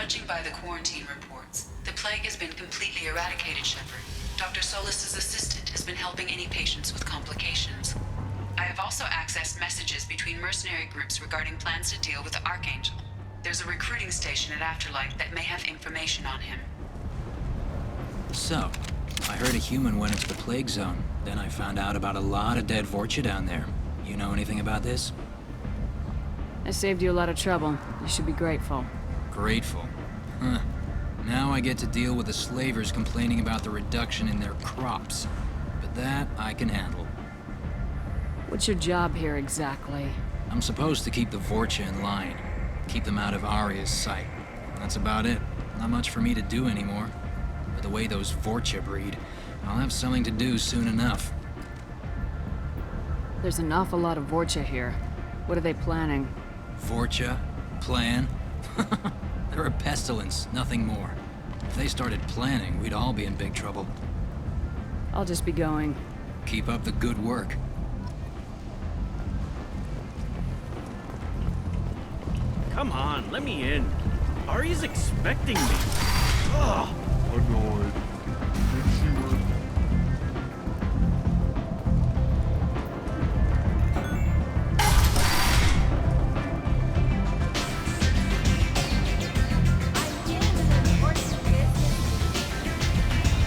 Judging by the quarantine reports, the plague has been completely eradicated, Shepard. Dr. Solis's assistant has been helping any patients with complications. I have also accessed messages between mercenary groups regarding plans to deal with the Archangel. There's a recruiting station at Afterlife that may have information on him. So, I heard a human went into the plague zone. Then I found out about a lot of dead Vorcha down there. You know anything about this? I saved you a lot of trouble. You should be grateful. Grateful? Huh. Now I get to deal with the slavers complaining about the reduction in their crops. But that I can handle. What's your job here exactly? I'm supposed to keep the Vorcha in line. Keep them out of Arya's sight. That's about it. Not much for me to do anymore. But the way those Vorcha breed, I'll have something to do soon enough. There's an awful lot of Vorcha here. What are they planning? Vorcha? Plan? They're a pestilence, nothing more. If they started planning, we'd all be in big trouble. I'll just be going. Keep up the good work. Come on, let me in. Ari's expecting me. Ugh. Annoyed.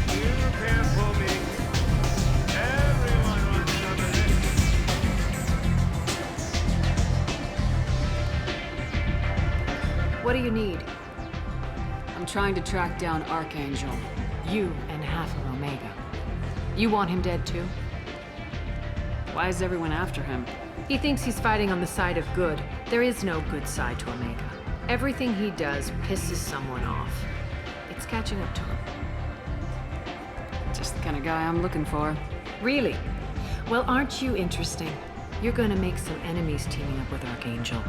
You can't fool me. Everyone wants some of this. What do you need? I'm trying to track down Archangel. You and half of Omega. You want him dead too? Why is everyone after him? He thinks he's fighting on the side of good. There is no good side to Omega. Everything he does pisses someone off. It's catching up to him. Just the kind of guy I'm looking for. Really? Well, aren't you interesting? You're gonna make some enemies teaming up with Archangel.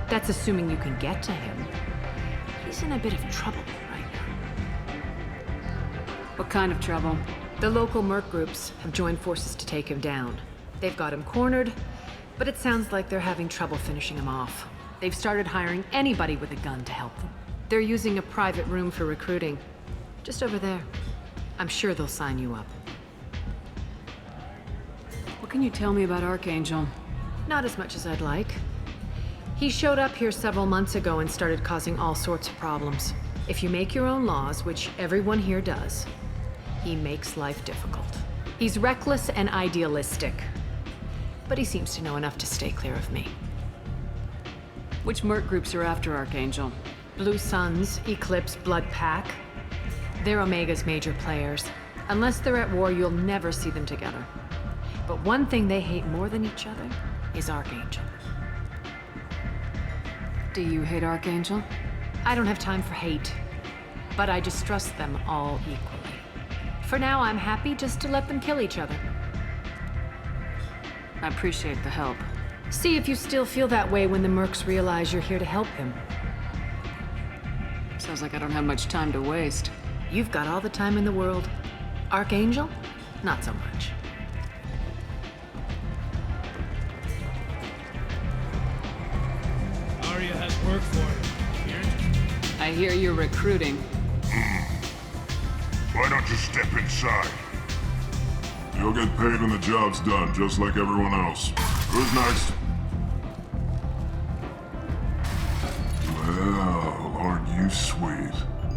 That's assuming you can get to him. He's in a bit of trouble right now. What kind of trouble? The local merc groups have joined forces to take him down. They've got him cornered, but it sounds like they're having trouble finishing him off. They've started hiring anybody with a gun to help them. They're using a private room for recruiting. Just over there. I'm sure they'll sign you up. What can you tell me about Archangel? Not as much as I'd like. He showed up here several months ago and started causing all sorts of problems. If you make your own laws, which everyone here does, he makes life difficult. He's reckless and idealistic. But he seems to know enough to stay clear of me. Which merc groups are after Archangel? Blue Suns, Eclipse, Blood Pack. They're Omega's major players. Unless they're at war, you'll never see them together. But one thing they hate more than each other is Archangel. Do you hate Archangel? I don't have time for hate, but I distrust them all equally. For now, I'm happy just to let them kill each other. I appreciate the help. See if you still feel that way when the mercs realize you're here to help him. Sounds like I don't have much time to waste. You've got all the time in the world. Archangel? Not so much. Arya has work for you. Here? I hear you're recruiting. Why don't you step inside? You'll get paid when the job's done, just like everyone else. Who's next? Well, aren't you sweet?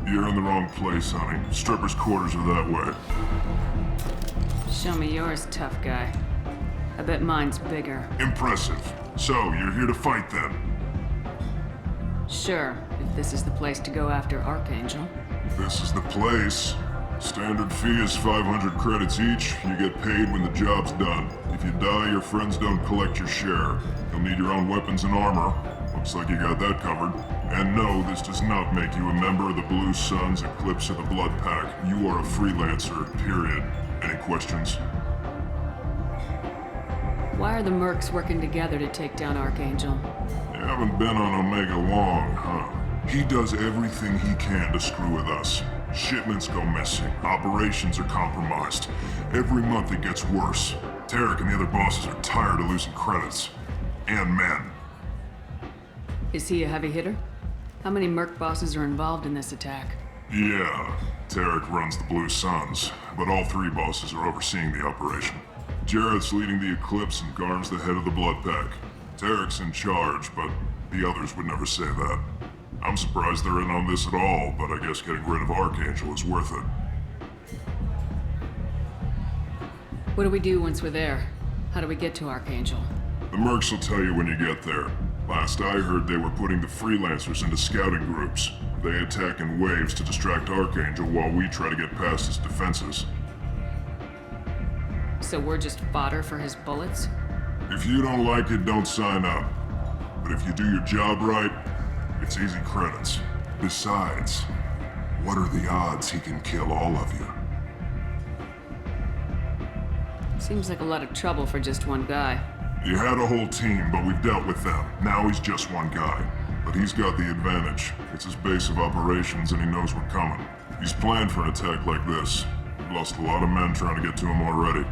You're in the wrong place, honey. Strippers' quarters are that way. Show me yours, tough guy. I bet mine's bigger. Impressive. So, you're here to fight then? Sure, if this is the place to go after Archangel. This is the place. Standard fee is 500 credits each. You get paid when the job's done. If you die, your friends don't collect your share. You'll need your own weapons and armor. Looks like you got that covered. And no, this does not make you a member of the Blue Suns, Eclipse, or the Blood Pack. You are a freelancer, period. Any questions? Why are the mercs working together to take down Archangel? You haven't been on Omega long, huh? He does everything he can to screw with us. Shipments go missing. Operations are compromised. Every month it gets worse. Tarek and the other bosses are tired of losing credits. And men. Is he a heavy hitter? How many merc bosses are involved in this attack? Yeah, Tarek runs the Blue Suns, but all three bosses are overseeing the operation. Jarrett's leading the Eclipse and Garm's the head of the Blood Pack. Tarek's in charge, but the others would never say that. I'm surprised they're in on this at all, but I guess getting rid of Archangel is worth it. What do we do once we're there? How do we get to Archangel? The mercs will tell you when you get there. Last I heard, they were putting the freelancers into scouting groups. They attack in waves to distract Archangel while we try to get past his defenses. So we're just fodder for his bullets? If you don't like it, don't sign up. But if you do your job right, it's easy credits. Besides, what are the odds he can kill all of you? Seems like a lot of trouble for just one guy. You had a whole team, but we've dealt with them. Now he's just one guy. But he's got the advantage. It's his base of operations and he knows we're coming. He's planned for an attack like this. We've lost a lot of men trying to get to him already.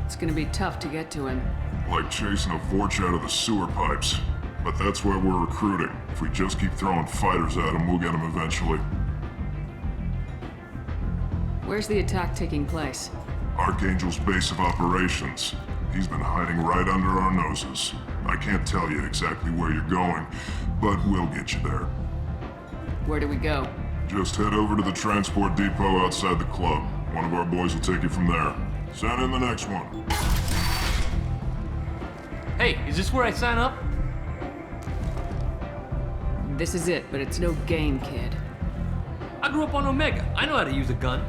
It's gonna be tough to get to him. Like chasing a Vorch out of the sewer pipes. But that's why we're recruiting. If we just keep throwing fighters at him, we'll get him eventually. Where's the attack taking place? Archangel's base of operations. He's been hiding right under our noses. I can't tell you exactly where you're going, but we'll get you there. Where do we go? Just head over to the transport depot outside the club. One of our boys will take you from there. Send in the next one. Hey, is this where I sign up? This is it, but it's no game, kid. I grew up on Omega. I know how to use a gun.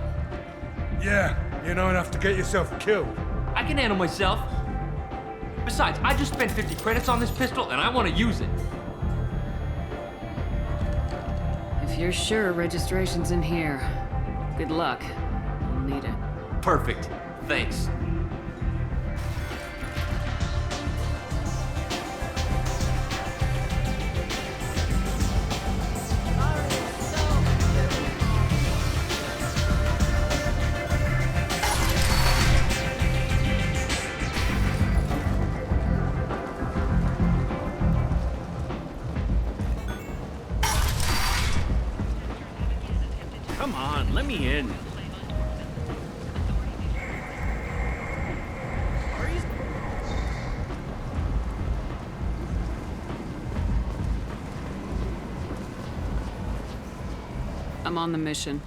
Yeah, you know enough to get yourself killed. I can handle myself. Besides, I just spent 50 credits on this pistol and I want to use it. If you're sure registration's in here, good luck. I'll need it. Perfect. Thanks. Come on, let me in. I'm on the mission.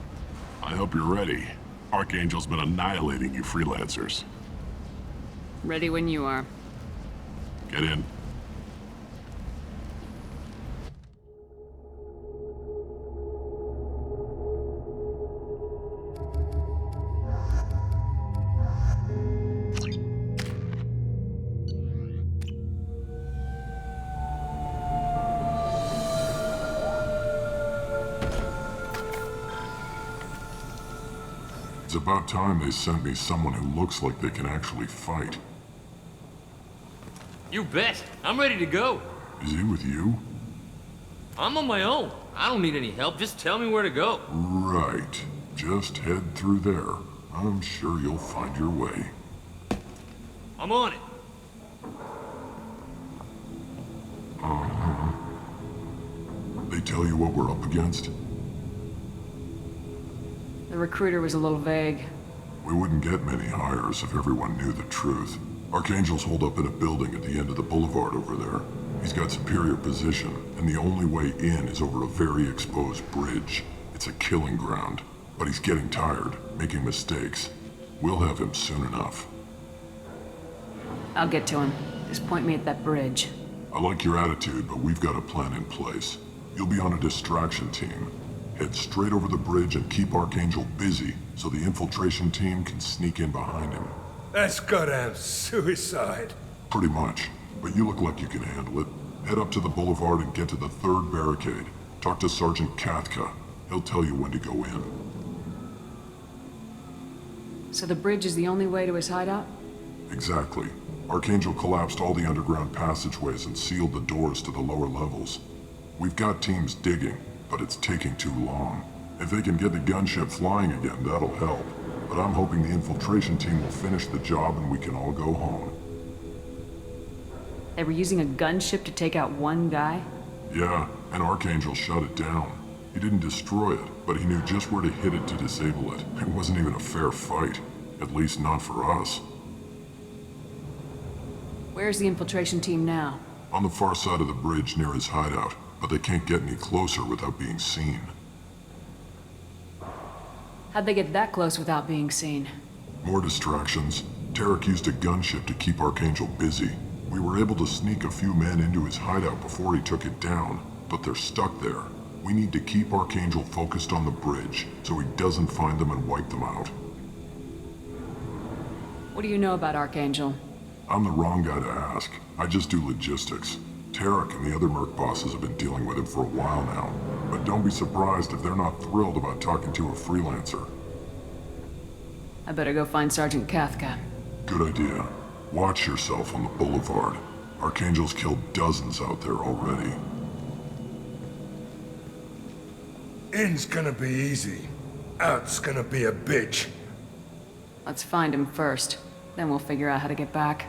I hope you're ready. Archangel's been annihilating you freelancers. Ready when you are. Get in. It's about time they sent me someone who looks like they can actually fight. You bet. I'm ready to go. Is he with you? I'm on my own. I don't need any help. Just tell me where to go. Right. Just head through there. I'm sure you'll find your way. I'm on it. They tell you what we're up against? The recruiter was a little vague. We wouldn't get many hires if everyone knew the truth. Archangel's holed up in a building at the end of the boulevard over there. He's got superior position, and the only way in is over a very exposed bridge. It's a killing ground. But he's getting tired, making mistakes. We'll have him soon enough. I'll get to him. Just point me at that bridge. I like your attitude, but we've got a plan in place. You'll be on a distraction team. Head straight over the bridge and keep Archangel busy so the infiltration team can sneak in behind him. That's goddamn suicide. Pretty much. But you look like you can handle it. Head up to the boulevard and get to the third barricade. Talk to Sergeant Kathka. He'll tell you when to go in. So the bridge is the only way to his hideout? Exactly. Archangel collapsed all the underground passageways and sealed the doors to the lower levels. We've got teams digging, but it's taking too long. If they can get the gunship flying again, that'll help. But I'm hoping the infiltration team will finish the job and we can all go home. They were using a gunship to take out one guy? Yeah, and Archangel shut it down. He didn't destroy it, but he knew just where to hit it to disable it. It wasn't even a fair fight. At least not for us. Where's the infiltration team now? On the far side of the bridge near his hideout, but they can't get any closer without being seen. How'd they get that close without being seen? More distractions. Tarek used a gunship to keep Archangel busy. We were able to sneak a few men into his hideout before he took it down, but they're stuck there. We need to keep Archangel focused on the bridge, so he doesn't find them and wipe them out. What do you know about Archangel? I'm the wrong guy to ask. I just do logistics. Tarek and the other merc bosses have been dealing with him for a while now. But don't be surprised if they're not thrilled about talking to a freelancer. I better go find Sergeant Cathcart. Good idea. Watch yourself on the boulevard. Archangel's killed dozens out there already. In's gonna be easy. Out's gonna be a bitch. Let's find him first. Then we'll figure out how to get back.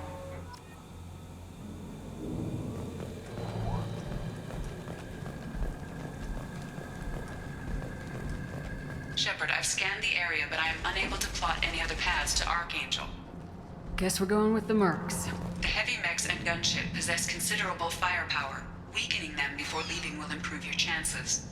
Shepard, I've scanned the area, but I am unable to plot any other paths to Archangel. Guess we're going with the mercs. The heavy mechs and gunship possess considerable firepower. Weakening them before leaving will improve your chances.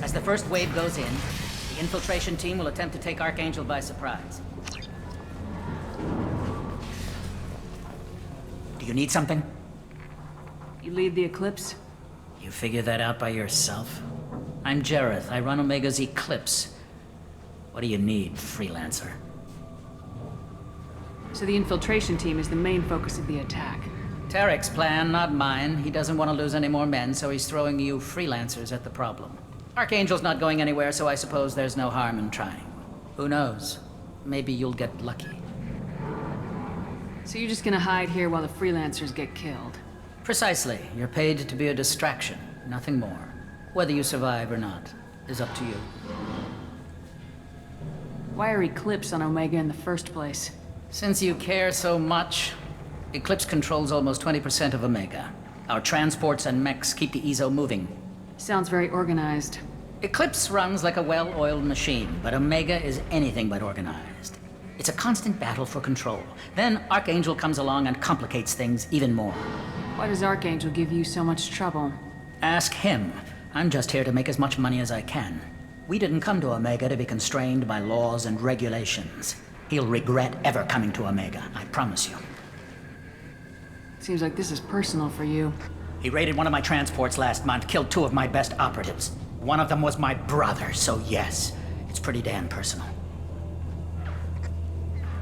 As the first wave goes in, the infiltration team will attempt to take Archangel by surprise. Do you need something? You lead the Eclipse? You figure that out by yourself? I'm Jareth. I run Omega's Eclipse. What do you need, freelancer? So the infiltration team is the main focus of the attack. Tarek's plan, not mine. He doesn't want to lose any more men, so he's throwing you freelancers at the problem. Archangel's not going anywhere, so I suppose there's no harm in trying. Who knows? Maybe you'll get lucky. So you're just gonna hide here while the freelancers get killed? Precisely. You're paid to be a distraction, nothing more. Whether you survive or not is up to you. Why are Eclipse on Omega in the first place? Since you care so much, Eclipse controls almost 20% of Omega. Our transports and mechs keep the EZO moving. Sounds very organized. Eclipse runs like a well-oiled machine, but Omega is anything but organized. It's a constant battle for control. Then Archangel comes along and complicates things even more. Why does Archangel give you so much trouble? Ask him. I'm just here to make as much money as I can. We didn't come to Omega to be constrained by laws and regulations. He'll regret ever coming to Omega, I promise you. Seems like this is personal for you. He raided one of my transports last month, killed 2 of my best operatives. One of them was my brother, so yes, it's pretty damn personal.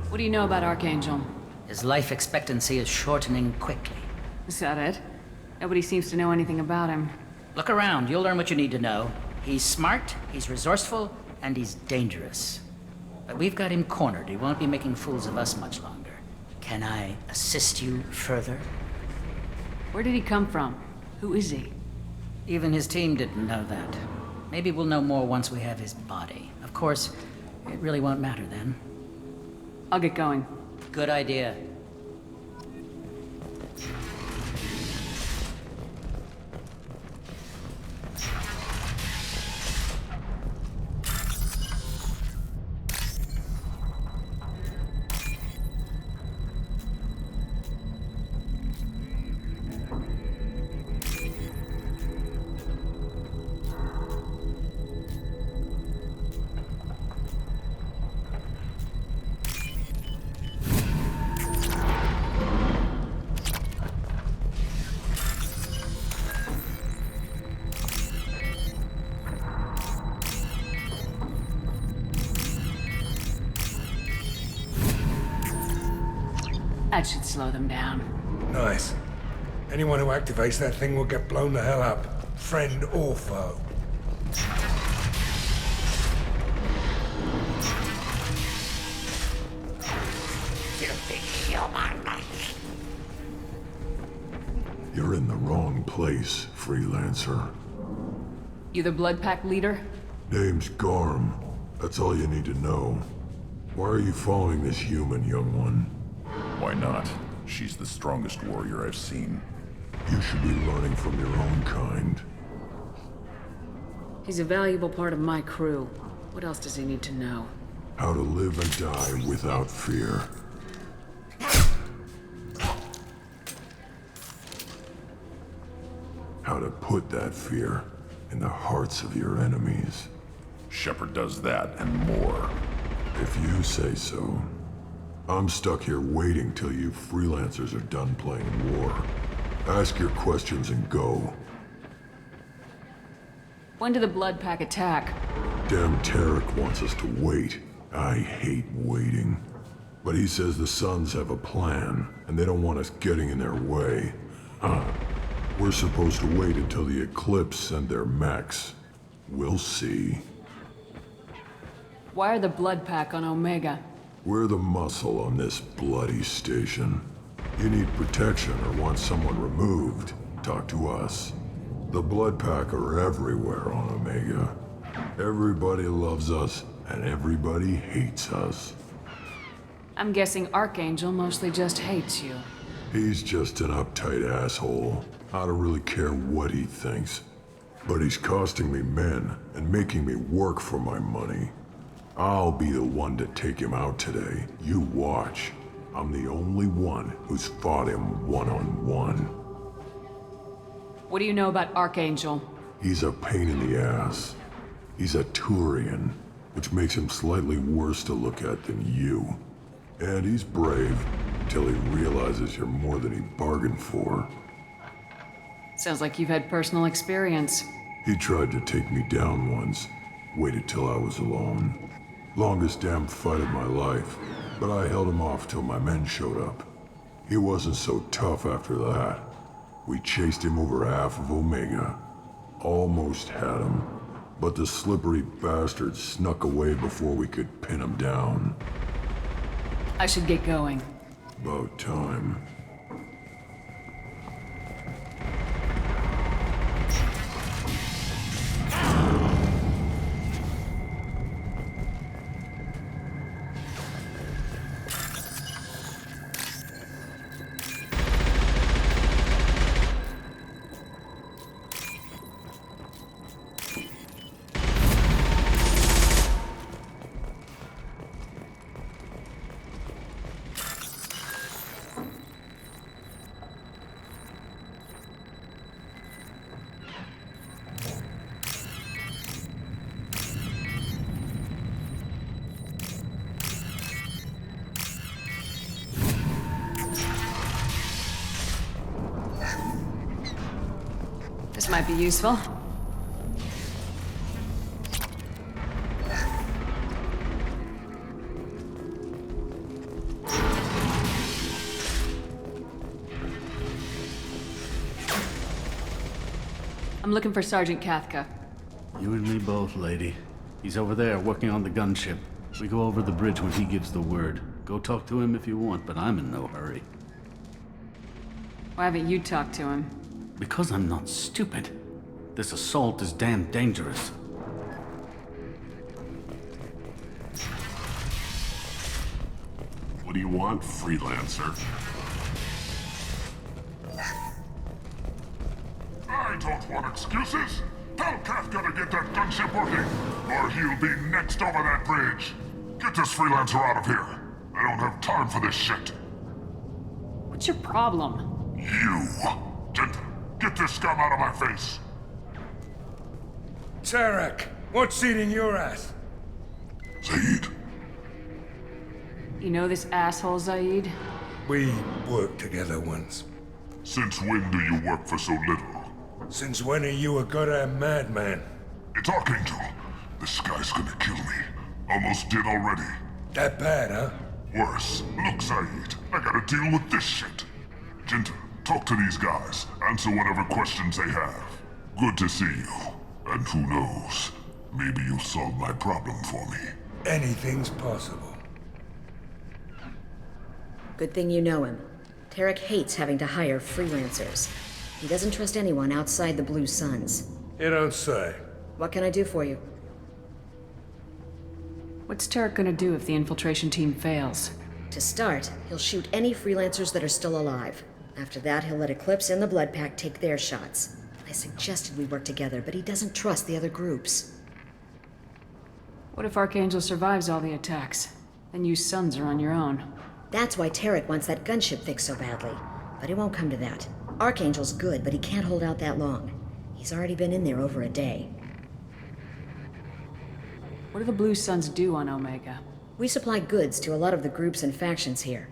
What do you know about Archangel? His life expectancy is shortening quickly. Is that it? Nobody seems to know anything about him. Look around, you'll learn what you need to know. He's smart, he's resourceful, and he's dangerous. But we've got him cornered. He won't be making fools of us much longer. Can I assist you further? Where did he come from? Who is he? Even his team didn't know that. Maybe we'll know more once we have his body. Of course, it really won't matter then. I'll get going. Good idea. That should slow them down. Nice. Anyone who activates that thing will get blown the hell up. Friend or foe. You think you're my match? You're in the wrong place, freelancer. You the Blood Pack leader? Name's Garm. That's all you need to know. Why are you following this human, young one? Why not? She's the strongest warrior I've seen. You should be learning from your own kind. He's a valuable part of my crew. What else does he need to know? How to live and die without fear. How to put that fear in the hearts of your enemies. Shepard does that and more. If you say so. I'm stuck here waiting till you freelancers are done playing war. Ask your questions and go. When did the Blood Pack attack? Damn Tarek wants us to wait. I hate waiting. But he says the Suns have a plan, and they don't want us getting in their way. We're supposed to wait until the Eclipse send their mechs. We'll see. Why are the Blood Pack on Omega? We're the muscle on this bloody station. You need protection or want someone removed, talk to us. The Blood Pack are everywhere on Omega. Everybody loves us, and everybody hates us. I'm guessing Archangel mostly just hates you. He's just an uptight asshole. I don't really care what he thinks. But he's costing me men and making me work for my money. I'll be the one to take him out today. You watch. I'm the only one who's fought him one-on-one. What do you know about Archangel? He's a pain in the ass. He's a Turian, which makes him slightly worse to look at than you. And he's brave, till he realizes you're more than he bargained for. Sounds like you've had personal experience. He tried to take me down once. Waited till I was alone. Longest damn fight of my life, but I held him off till my men showed up. He wasn't so tough after that. We chased him over half of Omega. Almost had him, but the slippery bastard snuck away before we could pin him down. I should get going. About time. This might be useful. I'm looking for Sergeant Kathka. You and me both, lady. He's over there working on the gunship. We go over the bridge when he gives the word. Go talk to him if you want, but I'm in no hurry. Why haven't you talked to him? Because I'm not stupid. This assault is damn dangerous. What do you want, freelancer? I don't want excuses. Tell Kafka to get that gunship working, or he'll be next over that bridge. Get this freelancer out of here. I don't have time for this shit. What's your problem? You. Genta, get this scum out of my face. Tarek, what's eating your ass? Zaid, You know this asshole, Zaid? We worked together once. since when do you work for so little? Since when are you a goddamn madman? It's Archangel. This guy's gonna kill me. Almost did already. That bad, huh? Worse. Look, Zaid, I gotta deal with this shit. Genta, talk to these guys. Answer whatever questions they have. Good to see you. And who knows, maybe you'll solve my problem for me. Anything's possible. Good thing you know him. Tarek hates having to hire freelancers. He doesn't trust anyone outside the Blue Suns. You don't say. What can I do for you? What's Tarek gonna do if the infiltration team fails? To start, he'll shoot any freelancers that are still alive. After that, he'll let Eclipse and the Blood Pack take their shots. I suggested we work together, but he doesn't trust the other groups. What if Archangel survives all the attacks? Then you Sons are on your own. That's why Tarek wants that gunship fixed so badly. But it won't come to that. Archangel's good, but he can't hold out that long. He's already been in there over a day. What do the Blue Suns do on Omega? We supply goods to a lot of the groups and factions here.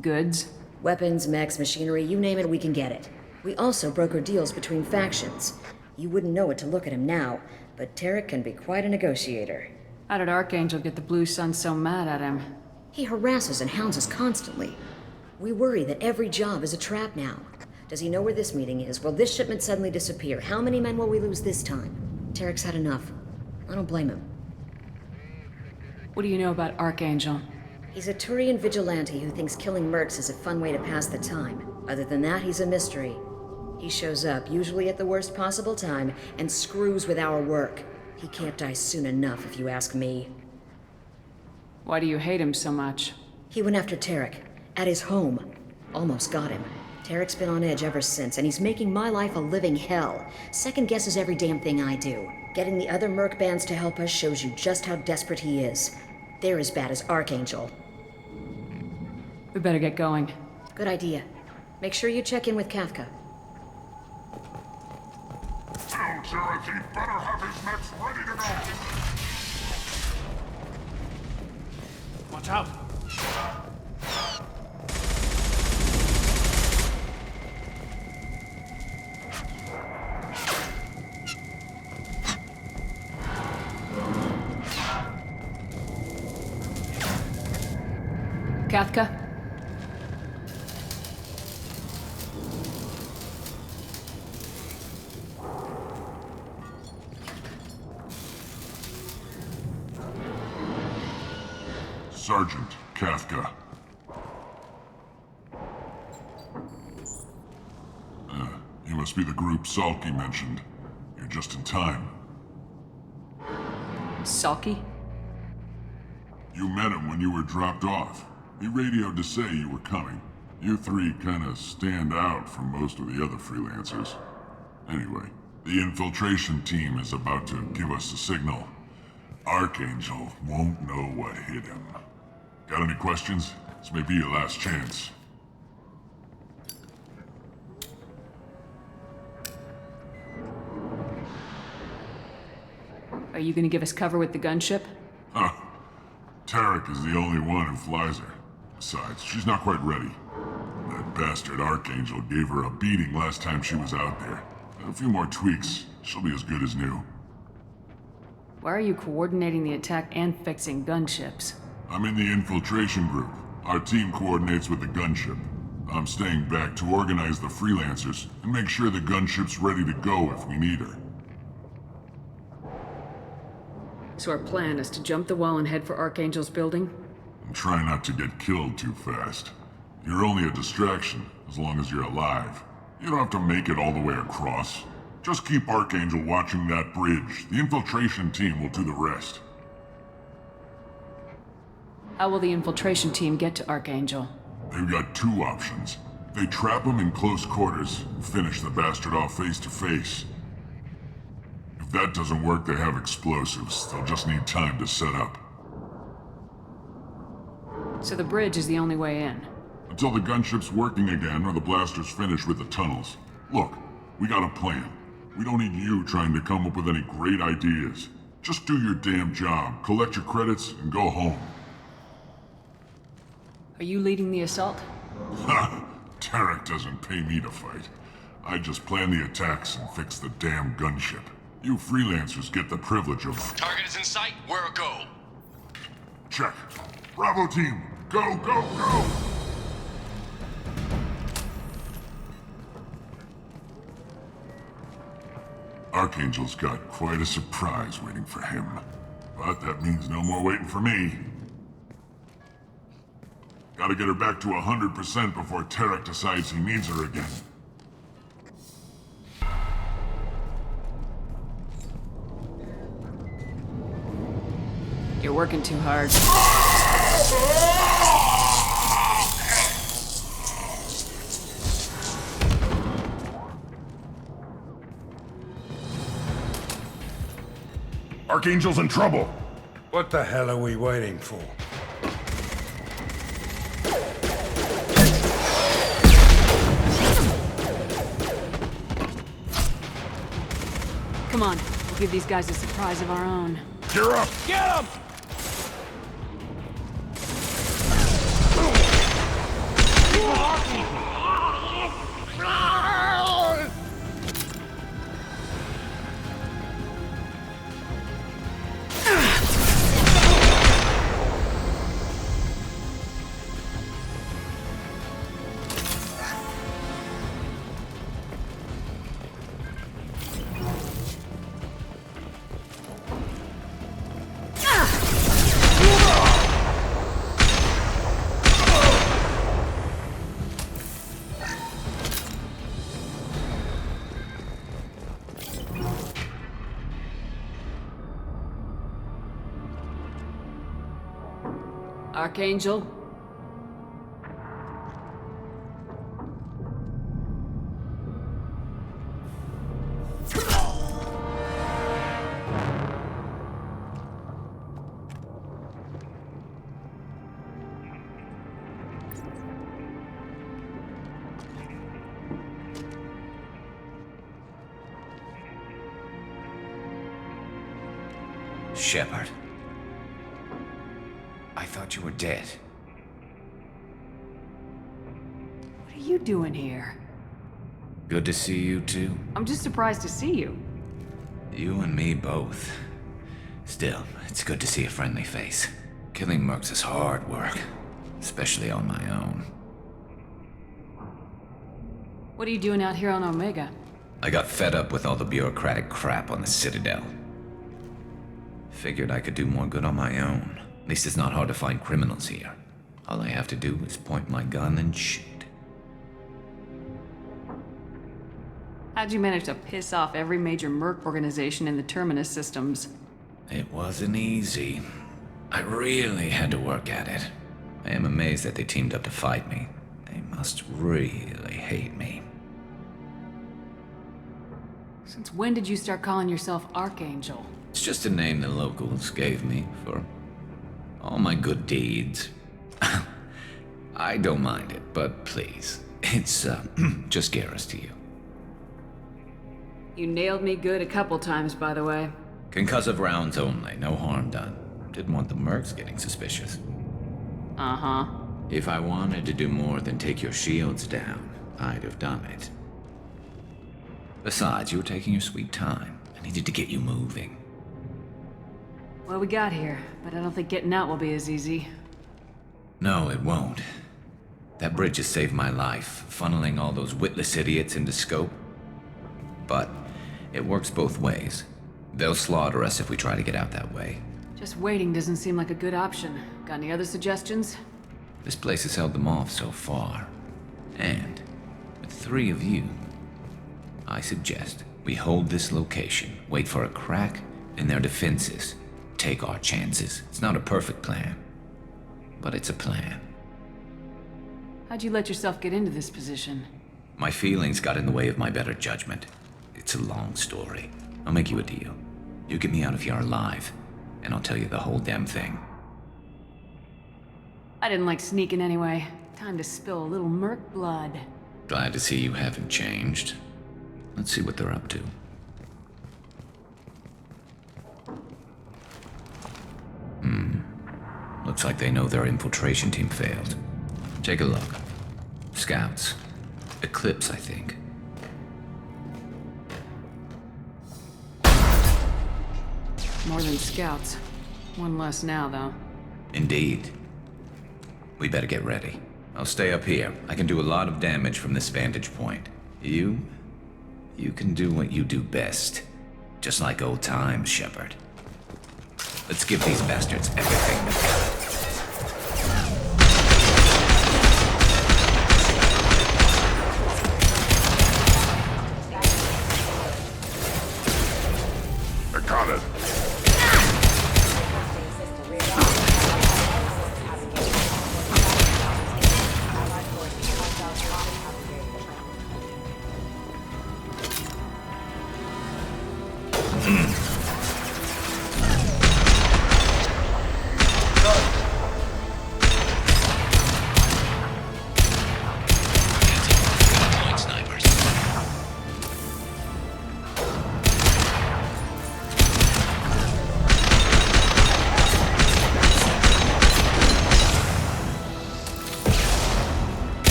Goods? Weapons, mechs, machinery, you name it, we can get it. We also broker deals between factions. You wouldn't know it to look at him now, but Tarek can be quite a negotiator. How did Archangel get the Blue Suns so mad at him? He harasses and hounds us constantly. We worry that every job is a trap now. Does he know where this meeting is? Will this shipment suddenly disappear? How many men will we lose this time? Tarek's had enough. I don't blame him. What do you know about Archangel? He's a Turian vigilante who thinks killing mercs is a fun way to pass the time. Other than that, he's a mystery. He shows up, usually at the worst possible time, and screws with our work. He can't die soon enough, if you ask me. Why do you hate him so much? He went after Tarek, at his home. Almost got him. Tarek's been on edge ever since, and he's making my life a living hell. Second guesses every damn thing I do. Getting the other merc bands to help us shows you just how desperate he is. They're as bad as Archangel. We better get going. Good idea. Make sure you check in with Kafka. Tell Jareth he better have his mechs ready to go! Watch out! Kafka? Sergeant Kafka. You must be the group Salky mentioned. You're just in time. Salky? You met him when you were dropped off. He radioed to say you were coming. You three kinda stand out from most of the other freelancers. Anyway, the infiltration team is about to give us a signal. Archangel won't know what hit him. Got any questions? This may be your last chance. Are you gonna give us cover with the gunship? Huh. Tarek is the only one who flies her. Besides, she's not quite ready. That bastard Archangel gave her a beating last time she was out there. A few more tweaks, she'll be as good as new. Why are you coordinating the attack and fixing gunships? I'm in the infiltration group. Our team coordinates with the gunship. I'm staying back to organize the freelancers and make sure the gunship's ready to go if we need her. So our plan is to jump the wall and head for Archangel's building? And try not to get killed too fast. You're only a distraction, as long as you're alive. You don't have to make it all the way across. Just keep Archangel watching that bridge. The infiltration team will do the rest. How will the infiltration team get to Archangel? They've got two options. They trap him in close quarters and finish the bastard off face to face. If that doesn't work, they have explosives. They'll just need time to set up. So the bridge is the only way in? Until the gunship's working again or the blasters finish with the tunnels. Look, we got a plan. We don't need you trying to come up with any great ideas. Just do your damn job, collect your credits, and go home. Are you leading the assault? Ha! Tarek doesn't pay me to fight. I just plan the attacks and fix the damn gunship. You freelancers get the privilege of... Target is in sight. Where go? Check. Bravo team, go, go, go! Archangel's got quite a surprise waiting for him. But that means no more waiting for me. Gotta get her back to 100% before Tarek decides he needs her again. working too hard. Archangel's in trouble. What the hell are we waiting for? Come on, we'll give these guys a surprise of our own. Gear up! Get him! Archangel? Shepard. I thought you were dead. What are you doing here? Good to see you too. I'm just surprised to see you. You and me both. Still, it's good to see a friendly face. Killing mercs is hard work, especially on my own. What are you doing out here on Omega? I got fed up with all the bureaucratic crap on the Citadel. Figured I could do more good on my own. At least it's not hard to find criminals here. All I have to do is point my gun and shoot. How'd you manage to piss off every major merc organization in the Terminus systems? It wasn't easy. I really had to work at it. I am amazed that they teamed up to fight me. They must really hate me. Since when did you start calling yourself Archangel? It's just a name the locals gave me for all my good deeds. I don't mind it, but please, it's just Garrus to you. You nailed me good a couple times, by the way. Concussive rounds only, no harm done. Didn't want the mercs getting suspicious. Uh-huh. If I wanted to do more than take your shields down, I'd have done it. Besides, you were taking your sweet time. I needed to get you moving. Well, we got here, but I don't think getting out will be as easy. No, it won't. That bridge has saved my life, funneling all those witless idiots into scope. But it works both ways. They'll slaughter us if we try to get out that way. Just waiting doesn't seem like a good option. Got any other suggestions? This place has held them off so far. And with 3 of you, I suggest we hold this location, wait for a crack in their defenses, take our chances. It's not a perfect plan, but it's a plan. How'd you let yourself get into this position? My feelings got in the way of my better judgment. It's a long story. I'll make you a deal. You get me out of here alive, and I'll tell you the whole damn thing. I didn't like sneaking anyway. Time to spill a little merc blood. Glad to see you haven't changed. Let's see what they're up to. Looks like they know their infiltration team failed. Take a look. Scouts. Eclipse, I think. More than scouts. One less now, though. Indeed. We better get ready. I'll stay up here. I can do a lot of damage from this vantage point. You can do what you do best. Just like old times, Shepard. Let's give these bastards everything they've got. I got it.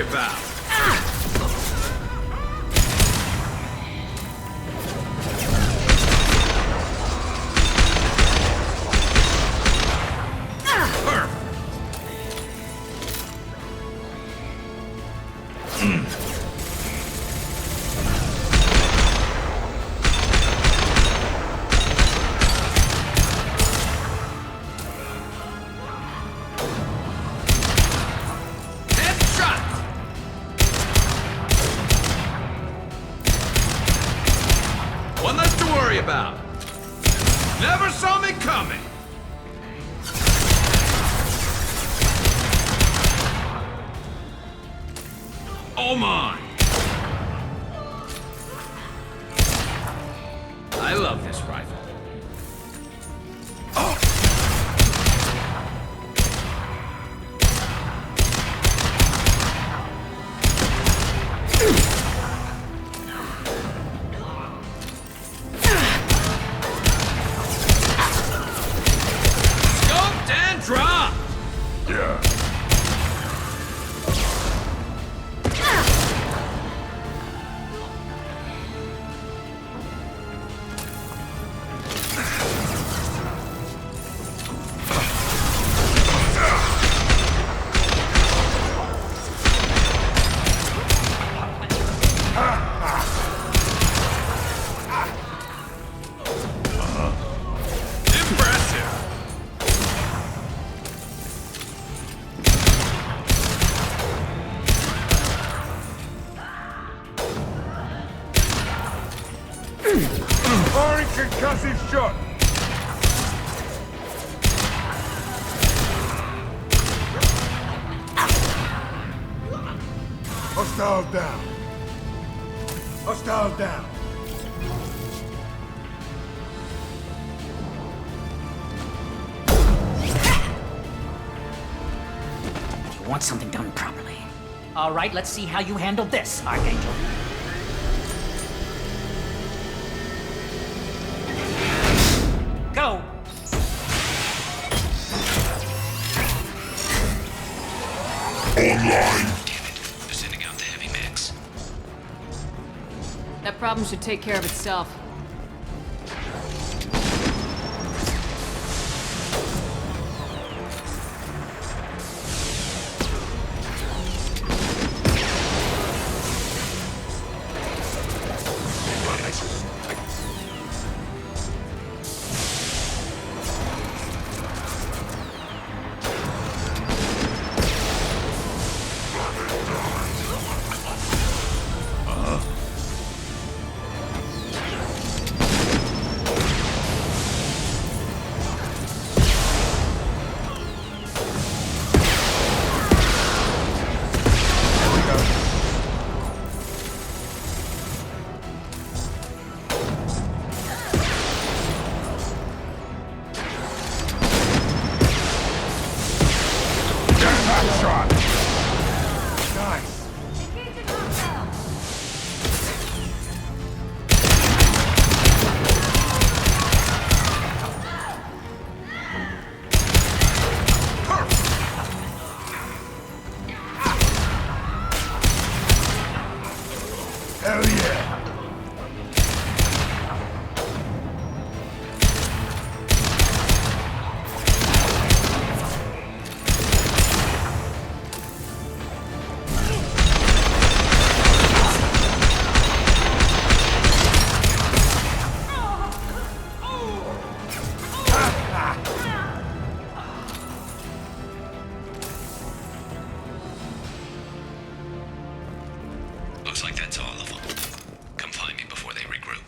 about? One less to worry about. Never saw me coming. Oh my! I love this rifle. Scoped and dropped! Yeah. Impressive! Firing concussive shot! Hostile down. Hostile down. You want something done properly. All right, let's see how you handle this, Archangel. Go! Online. Sending out the heavy mix. That problem should take care of itself. Hell yeah! Looks like that's all of them. Come find me before they regroup.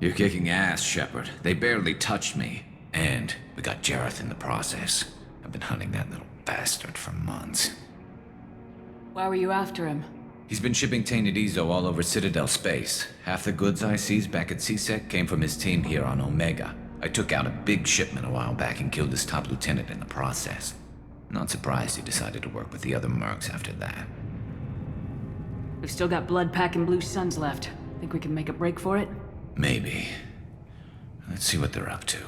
You're kicking ass, Shepard. They barely touched me. And we got Jareth in the process. I've been hunting that little bastard for months. Why were you after him? He's been shipping tainted Ezo all over Citadel space. Half the goods I seized back at CSEC came from his team here on Omega. I took out a big shipment a while back and killed his top lieutenant in the process. Not surprised he decided to work with the other mercs after that. We've still got blood packing blue suns left. Think we can make a break for it? Maybe. Let's see what they're up to.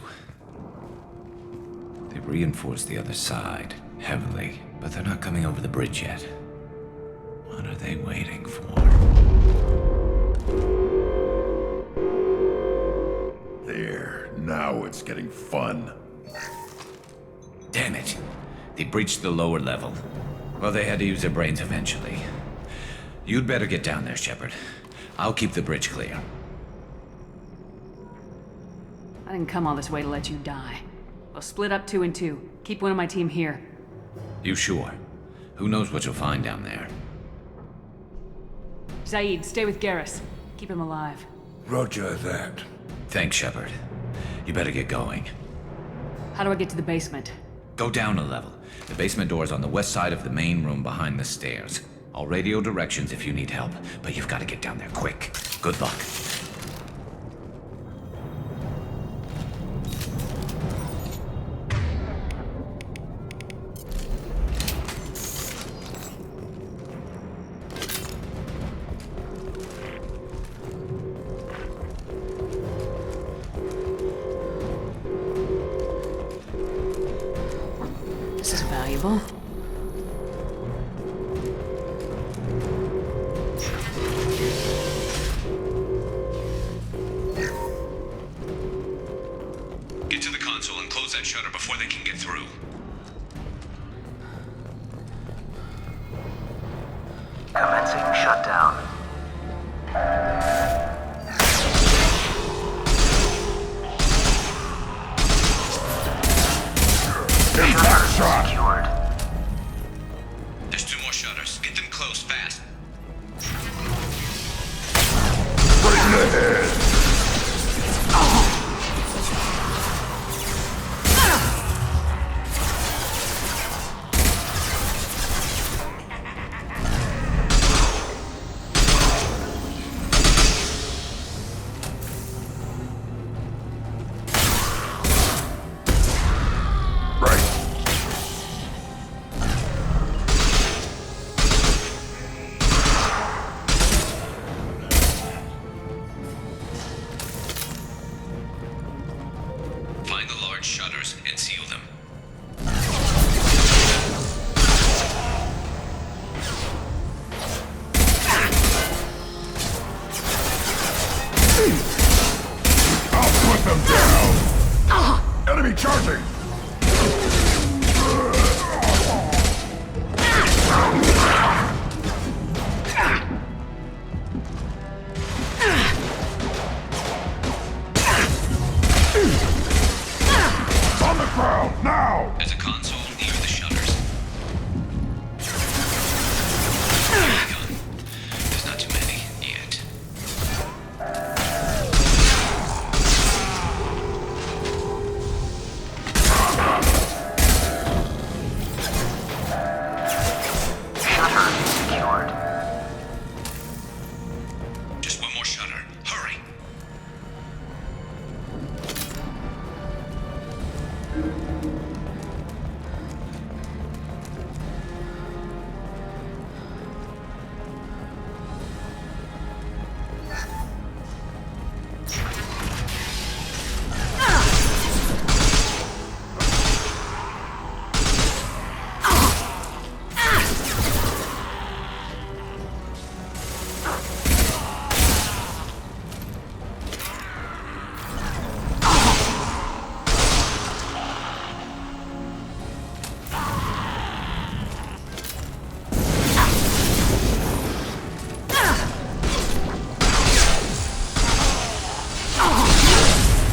They've reinforced the other side, heavily, but they're not coming over the bridge yet. What are they waiting for? There, now it's getting fun. Damn it. They breached the lower level. Well, they had to use their brains eventually. You'd better get down there, Shepard. I'll keep the bridge clear. I didn't come all this way to let you die. We'll split up 2 and 2. Keep one of my team here. You sure? Who knows what you'll find down there? Zaid, stay with Garrus. Keep him alive. Roger that. Thanks, Shepard. You better get going. How do I get to the basement? Go down a level. The basement door's on the west side of the main room behind the stairs. I'll radio directions if you need help, but you've got to get down there quick. Good luck. This is valuable. Get to the console and close that shutter before they can get through. Commencing shutdown. Shutter secured. There's 2 more shutters. Get them closed fast. Right in the head! Find the large shutters and seal them. I'll put them down! Enemy charging! On the ground, now! There's a console near the shutters. There's not too many yet. Shutter secured. Just 1 more shutter. Hurry!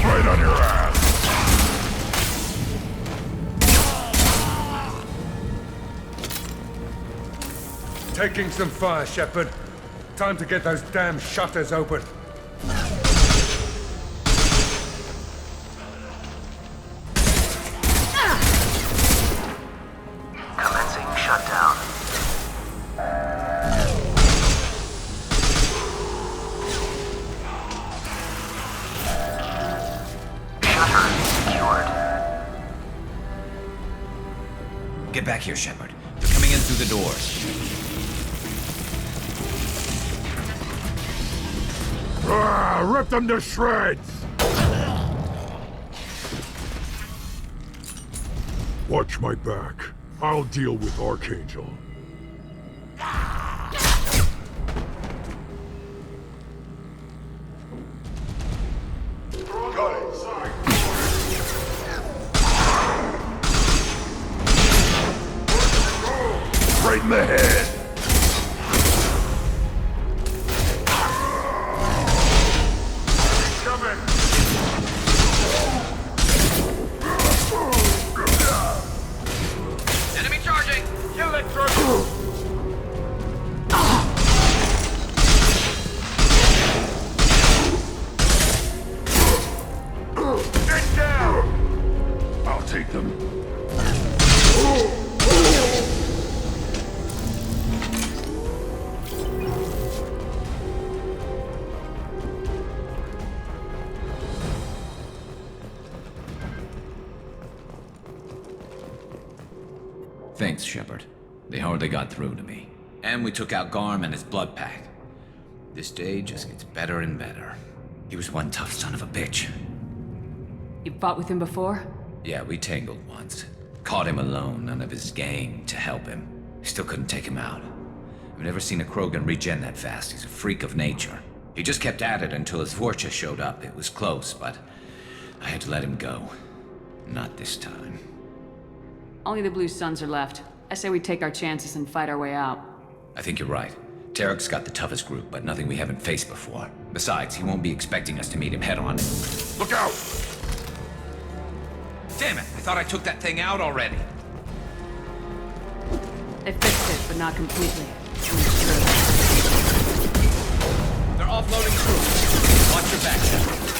Right on your ass! Taking some fire, Shepard. Time to get those damn shutters open. Commencing shutdown. Shutter secured. Get back here, Shepard. They're coming in through the doors. Rip them to shreds! Watch my back. I'll deal with Archangel. Right in the head. Enemy charging! Kill it, Get down! I'll take them. Thanks, Shepard. They hardly got through to me. And we took out Garm and his blood pack. This day just gets better and better. He was one tough son of a bitch. You fought with him before? Yeah, we tangled once. Caught him alone, none of his gang to help him. Still couldn't take him out. I've never seen a Krogan regen that fast. He's a freak of nature. He just kept at it until his Vorcha showed up. It was close, but I had to let him go. Not this time. Only the Blue Suns are left. I say we take our chances and fight our way out. I think you're right. Tarek's got the toughest group, but nothing we haven't faced before. Besides, he won't be expecting us to meet him head-on. Look out! Damn it! I thought I took that thing out already. They fixed it, but not completely. They're offloading troops. Watch your back, Shepard.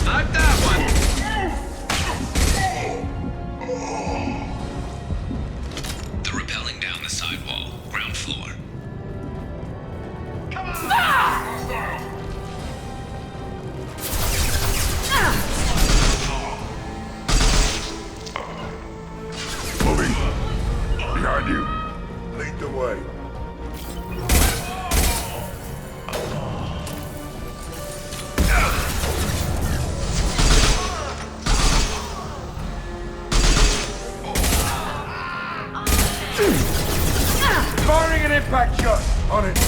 Knock that one! They're rappelling down the sidewall, ground floor. Come on! Moving. Behind you. Lead the way. Firing an impact shot. On it.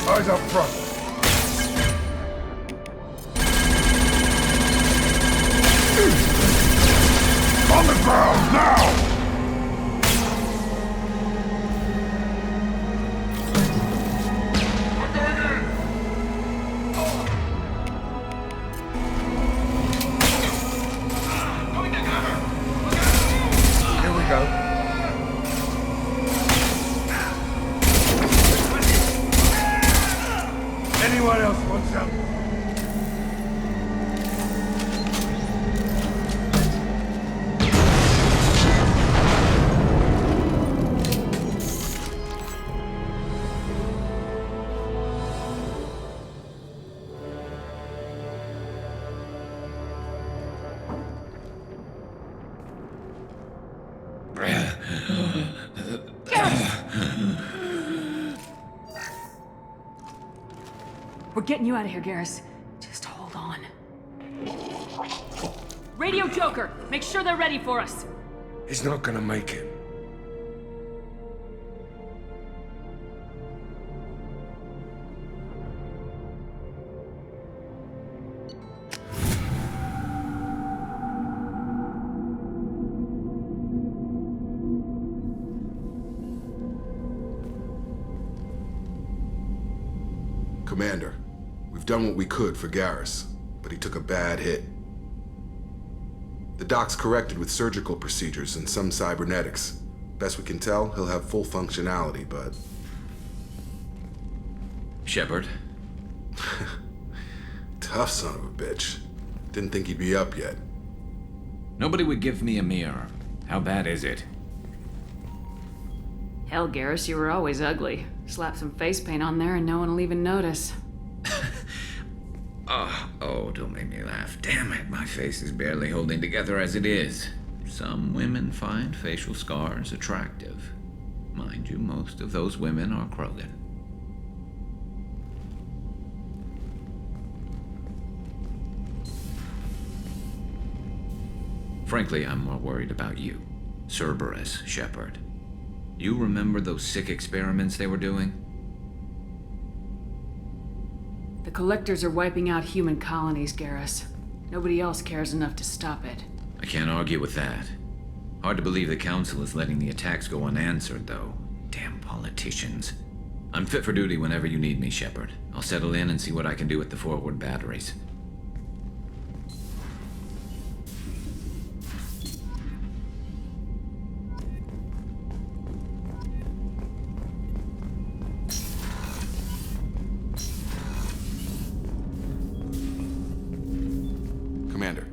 Eyes up front. On the ground, now! Here we go. getting you out of here, Garrus. Just hold on. Radio Joker, make sure they're ready for us. He's not gonna make it. Commander, we've done what we could for Garrus, but he took a bad hit. The doc's corrected with surgical procedures and some cybernetics. Best we can tell, he'll have full functionality, but... Shepard? Tough son of a bitch. Didn't think he'd be up yet. Nobody would give me a mirror. How bad is it? Hell, Garrus, you were always ugly. Slap some face paint on there and no one will even notice. Oh, don't make me laugh. Damn it, my face is barely holding together as it is. Some women find facial scars attractive. Mind you, most of those women are Krogan. Frankly, I'm more worried about you. Cerberus, Shepard. You remember those sick experiments they were doing? The Collectors are wiping out human colonies, Garrus. Nobody else cares enough to stop it. I can't argue with that. Hard to believe the Council is letting the attacks go unanswered, though. Damn politicians. I'm fit for duty whenever you need me, Shepard. I'll settle in and see what I can do with the forward batteries. Commander,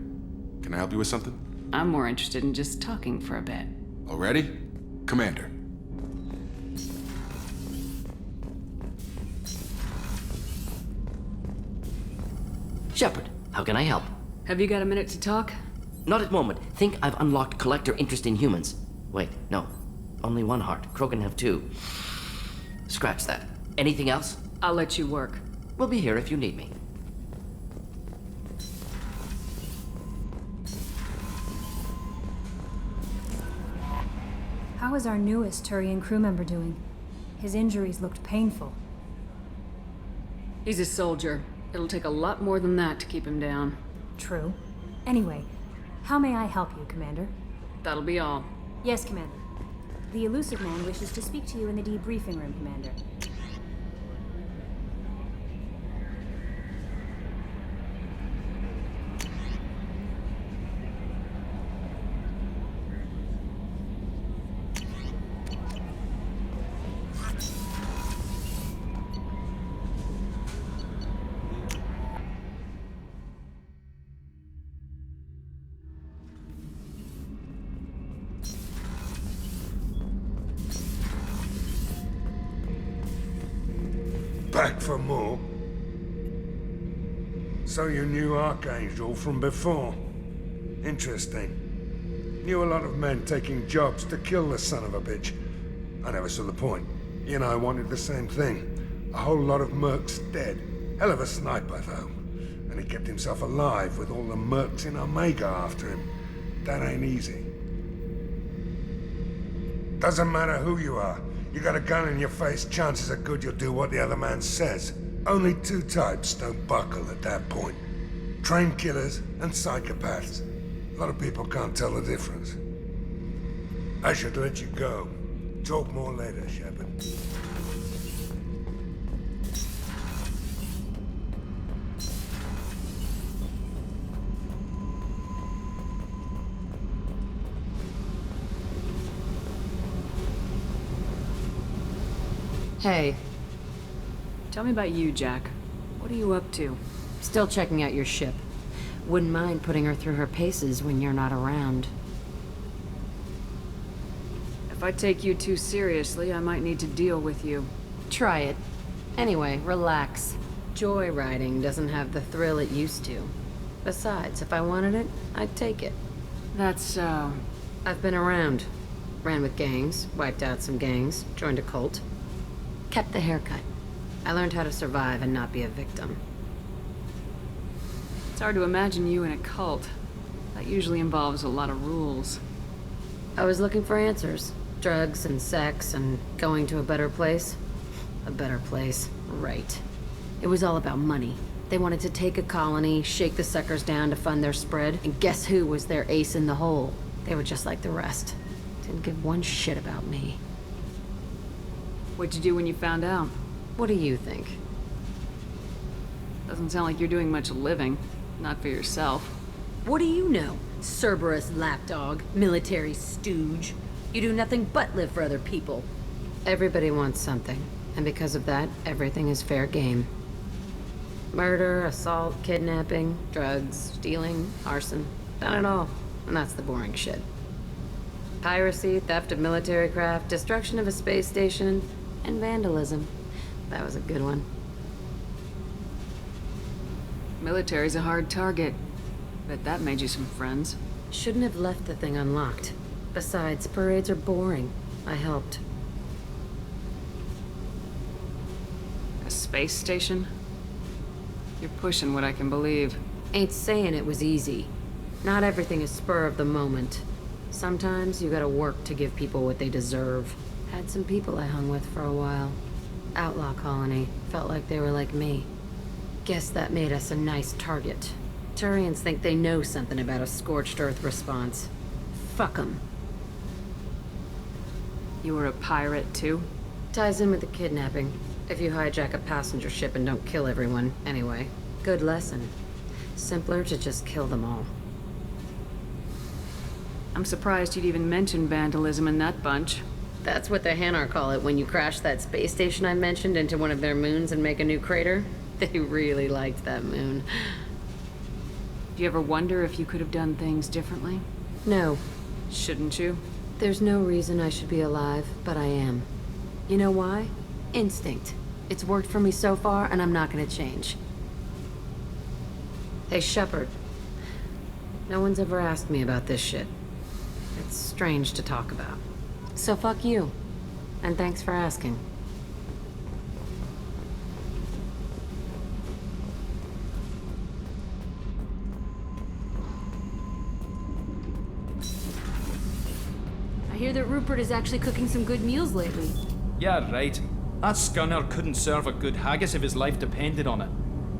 can I help you with something? I'm more interested in just talking for a bit. Already? Commander. Shepard, how can I help? Have you got a minute to talk? Not at the moment. Think I've unlocked collector interest in humans. Wait, no. Only one heart. Krogan have two. Scratch that. Anything else? I'll let you work. We'll be here if you need me. How is our newest Turian crew member doing? His injuries looked painful. He's a soldier. It'll take a lot more than that to keep him down. True. Anyway, how may I help you, Commander? That'll be all. Yes, Commander. The elusive man wishes to speak to you in the debriefing room, Commander. Back for more? So you knew Archangel from before? Interesting. Knew a lot of men taking jobs to kill the son of a bitch. I never saw the point. He and I wanted the same thing. A whole lot of mercs dead. Hell of a sniper, though. And he kept himself alive with all the mercs in Omega after him. That ain't easy. Doesn't matter who you are. You got a gun in your face, chances are good you'll do what the other man says. Only two types don't buckle at that point. Trained killers and psychopaths. A lot of people can't tell the difference. I should let you go. Talk more later, Shepard. Hey. Tell me about you, Jack. What are you up to? Still checking out your ship. Wouldn't mind putting her through her paces when you're not around. If I take you too seriously, I might need to deal with you. Try it. Anyway, relax. Joyriding doesn't have the thrill it used to. Besides, if I wanted it, I'd take it. That's so... I've been around. Ran with gangs, wiped out some gangs, joined a cult. Kept the haircut. I learned how to survive and not be a victim. It's hard to imagine you in a cult. That usually involves a lot of rules. I was looking for answers. Drugs and sex and going to a better place. A better place, right. It was all about money. They wanted to take a colony, shake the suckers down to fund their spread, and guess who was their ace in the hole? They were just like the rest. Didn't give one shit about me. What'd you do when you found out? What do you think? Doesn't sound like you're doing much living. Not for yourself. What do you know? Cerberus lapdog, military stooge. You do nothing but live for other people. Everybody wants something, and because of that, everything is fair game. Murder, assault, kidnapping, drugs, stealing, arson. Done it all. And that's the boring shit. Piracy, theft of military craft, destruction of a space station, and vandalism. That was a good one. Military's a hard target. Bet that made you some friends. Shouldn't have left the thing unlocked. Besides, parades are boring. I helped. A space station? You're pushing what I can believe. Ain't saying it was easy. Not everything is spur of the moment. Sometimes you gotta work to give people what they deserve. Had some people I hung with for a while. Outlaw colony. Felt like they were like me. Guess that made us a nice target. Turians think they know something about a scorched earth response. Fuck 'em. You were a pirate, too? Ties in with the kidnapping. If you hijack a passenger ship and don't kill everyone, anyway. Good lesson. Simpler to just kill them all. I'm surprised you'd even mention vandalism in that bunch. That's what the Hanar call it when you crash that space station I mentioned into one of their moons and make a new crater. They really liked that moon. Do you ever wonder if you could have done things differently? No. Shouldn't you? There's no reason I should be alive, but I am. You know why? Instinct. It's worked for me so far, and I'm not gonna change. Hey, Shepard. No one's ever asked me about this shit. It's strange to talk about. So fuck you. And thanks for asking. I hear that Rupert is actually cooking some good meals lately. Yeah, right. That scunner couldn't serve a good haggis if his life depended on it.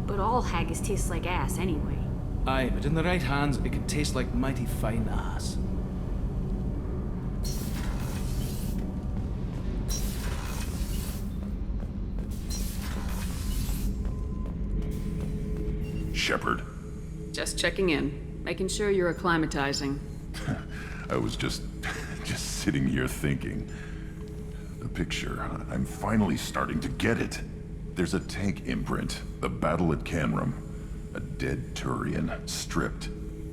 But all haggis tastes like ass anyway. Aye, but in the right hands, it can taste like mighty fine ass. Shepard. Just checking in. Making sure you're acclimatizing. I was just sitting here thinking. The picture, I'm finally starting to get it. There's a tank imprint, the battle at Canrum. A dead Turian, stripped.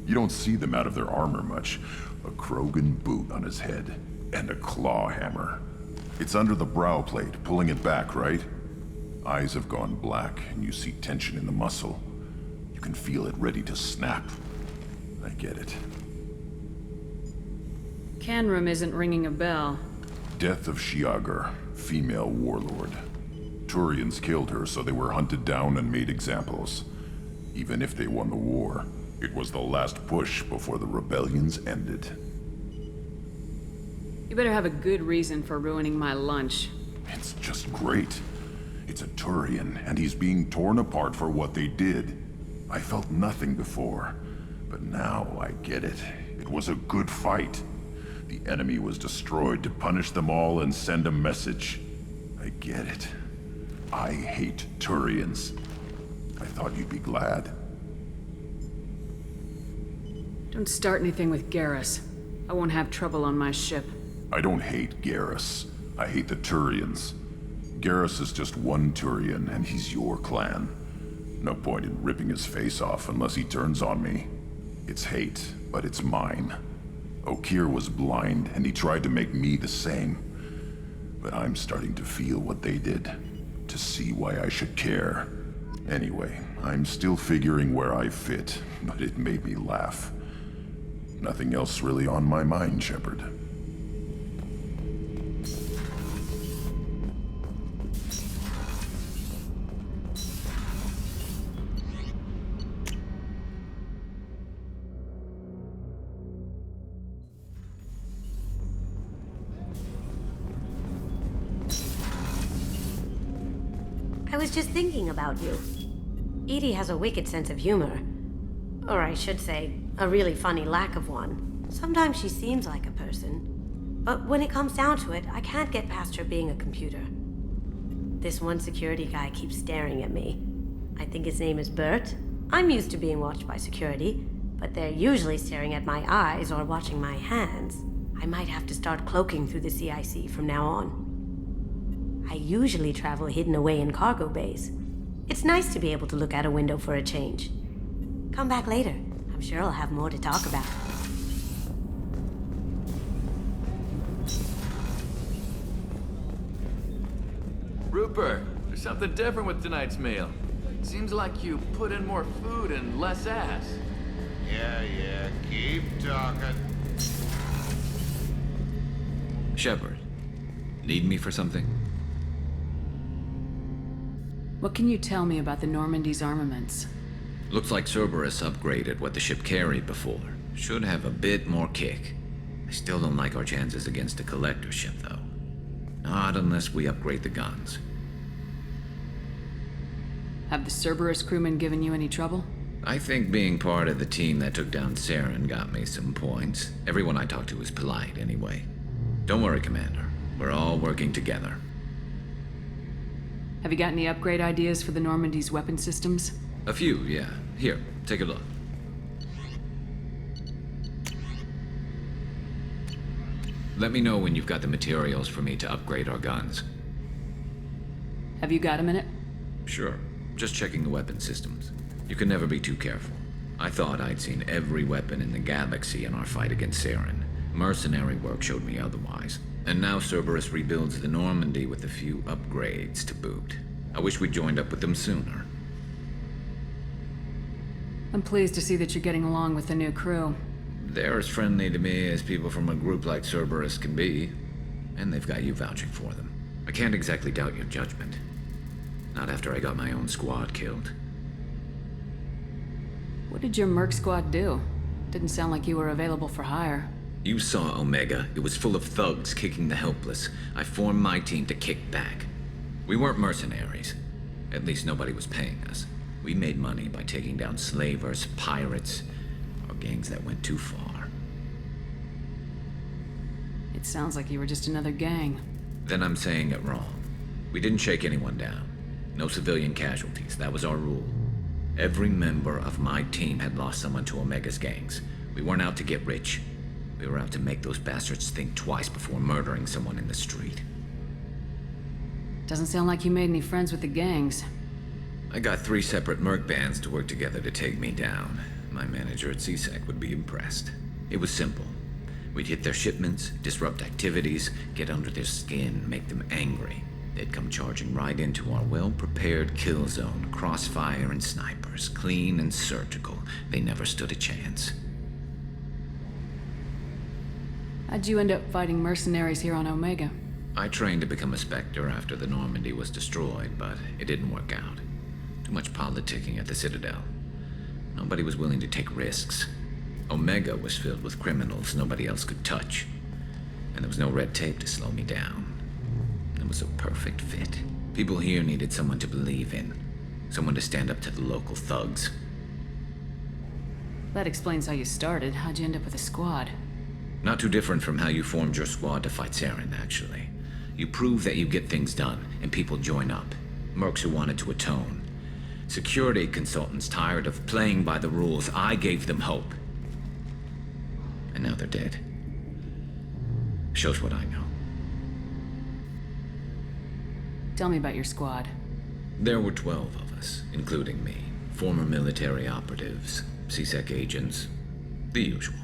You don't see them out of their armor much. A Krogan boot on his head, and a claw hammer. It's under the brow plate, pulling it back, right? Eyes have gone black, and you see tension in the muscle. You can feel it ready to snap. I get it. Canrum isn't ringing a bell. Death of Shiagar, female warlord. Turians killed her, so they were hunted down and made examples. Even if they won the war, it was the last push before the rebellions ended. You better have a good reason for ruining my lunch. It's just great. It's a Turian, and he's being torn apart for what they did. I felt nothing before, but now I get it. It was a good fight. The enemy was destroyed to punish them all and send a message. I get it. I hate Turians. I thought you'd be glad. Don't start anything with Garrus. I won't have trouble on my ship. I don't hate Garrus. I hate the Turians. Garrus is just one Turian, and he's your clan. No point in ripping his face off unless he turns on me. It's hate, but it's mine. Okeer was blind, and he tried to make me the same. But I'm starting to feel what they did, to see why I should care. Anyway, I'm still figuring where I fit, but it made me laugh. Nothing else really on my mind, Shepard. was just thinking about you. Edie has a wicked sense of humor. Or I should say, a really funny lack of one. Sometimes she seems like a person. But when it comes down to it, I can't get past her being a computer. This one security guy keeps staring at me. I think his name is Bert. I'm used to being watched by security, but they're usually staring at my eyes or watching my hands. I might have to start cloaking through the CIC from now on. I usually travel hidden away in cargo bays. It's nice to be able to look out a window for a change. Come back later. I'm sure I'll have more to talk about. Rupert, there's something different with tonight's meal. Seems like you put in more food and less ass. Yeah, keep talking. Shepard, need me for something? What can you tell me about the Normandy's armaments? Looks like Cerberus upgraded what the ship carried before. Should have a bit more kick. I still don't like our chances against a collector ship, though. Not unless we upgrade the guns. Have the Cerberus crewmen given you any trouble? I think being part of the team that took down Saren got me some points. Everyone I talked to was polite, anyway. Don't worry, Commander. We're all working together. Have you got any upgrade ideas for the Normandy's weapon systems? A few, yeah. Here, take a look. Let me know when you've got the materials for me to upgrade our guns. Have you got a minute? Sure. Just checking the weapon systems. You can never be too careful. I thought I'd seen every weapon in the galaxy in our fight against Saren. Mercenary work showed me otherwise. And now Cerberus rebuilds the Normandy with a few upgrades to boot. I wish we'd joined up with them sooner. I'm pleased to see that you're getting along with the new crew. They're as friendly to me as people from a group like Cerberus can be. And they've got you vouching for them. I can't exactly doubt your judgment. Not after I got my own squad killed. What did your merc squad do? Didn't sound like you were available for hire. You saw Omega. It was full of thugs kicking the helpless. I formed my team to kick back. We weren't mercenaries. At least nobody was paying us. We made money by taking down slavers, pirates, or gangs that went too far. It sounds like you were just another gang. Then I'm saying it wrong. We didn't shake anyone down. No civilian casualties. That was our rule. Every member of my team had lost someone to Omega's gangs. We weren't out to get rich. We were out to make those bastards think twice before murdering someone in the street. Doesn't sound like you made any friends with the gangs. I got 3 separate merc bands to work together to take me down. My manager at CSEC would be impressed. It was simple. We'd hit their shipments, disrupt activities, get under their skin, make them angry. They'd come charging right into our well-prepared kill zone, crossfire and snipers, clean and surgical. They never stood a chance. How'd you end up fighting mercenaries here on Omega? I trained to become a Spectre after the Normandy was destroyed, but it didn't work out. Too much politicking at the Citadel. Nobody was willing to take risks. Omega was filled with criminals nobody else could touch. And there was no red tape to slow me down. It was a perfect fit. People here needed someone to believe in. Someone to stand up to the local thugs. That explains how you started. How'd you end up with a squad? Not too different from how you formed your squad to fight Saren, actually. You prove that you get things done, and people join up. Mercs who wanted to atone. Security consultants tired of playing by the rules. I gave them hope. And now they're dead. Shows what I know. Tell me about your squad. There were 12 of us, including me. Former military operatives, CSEC agents, the usual.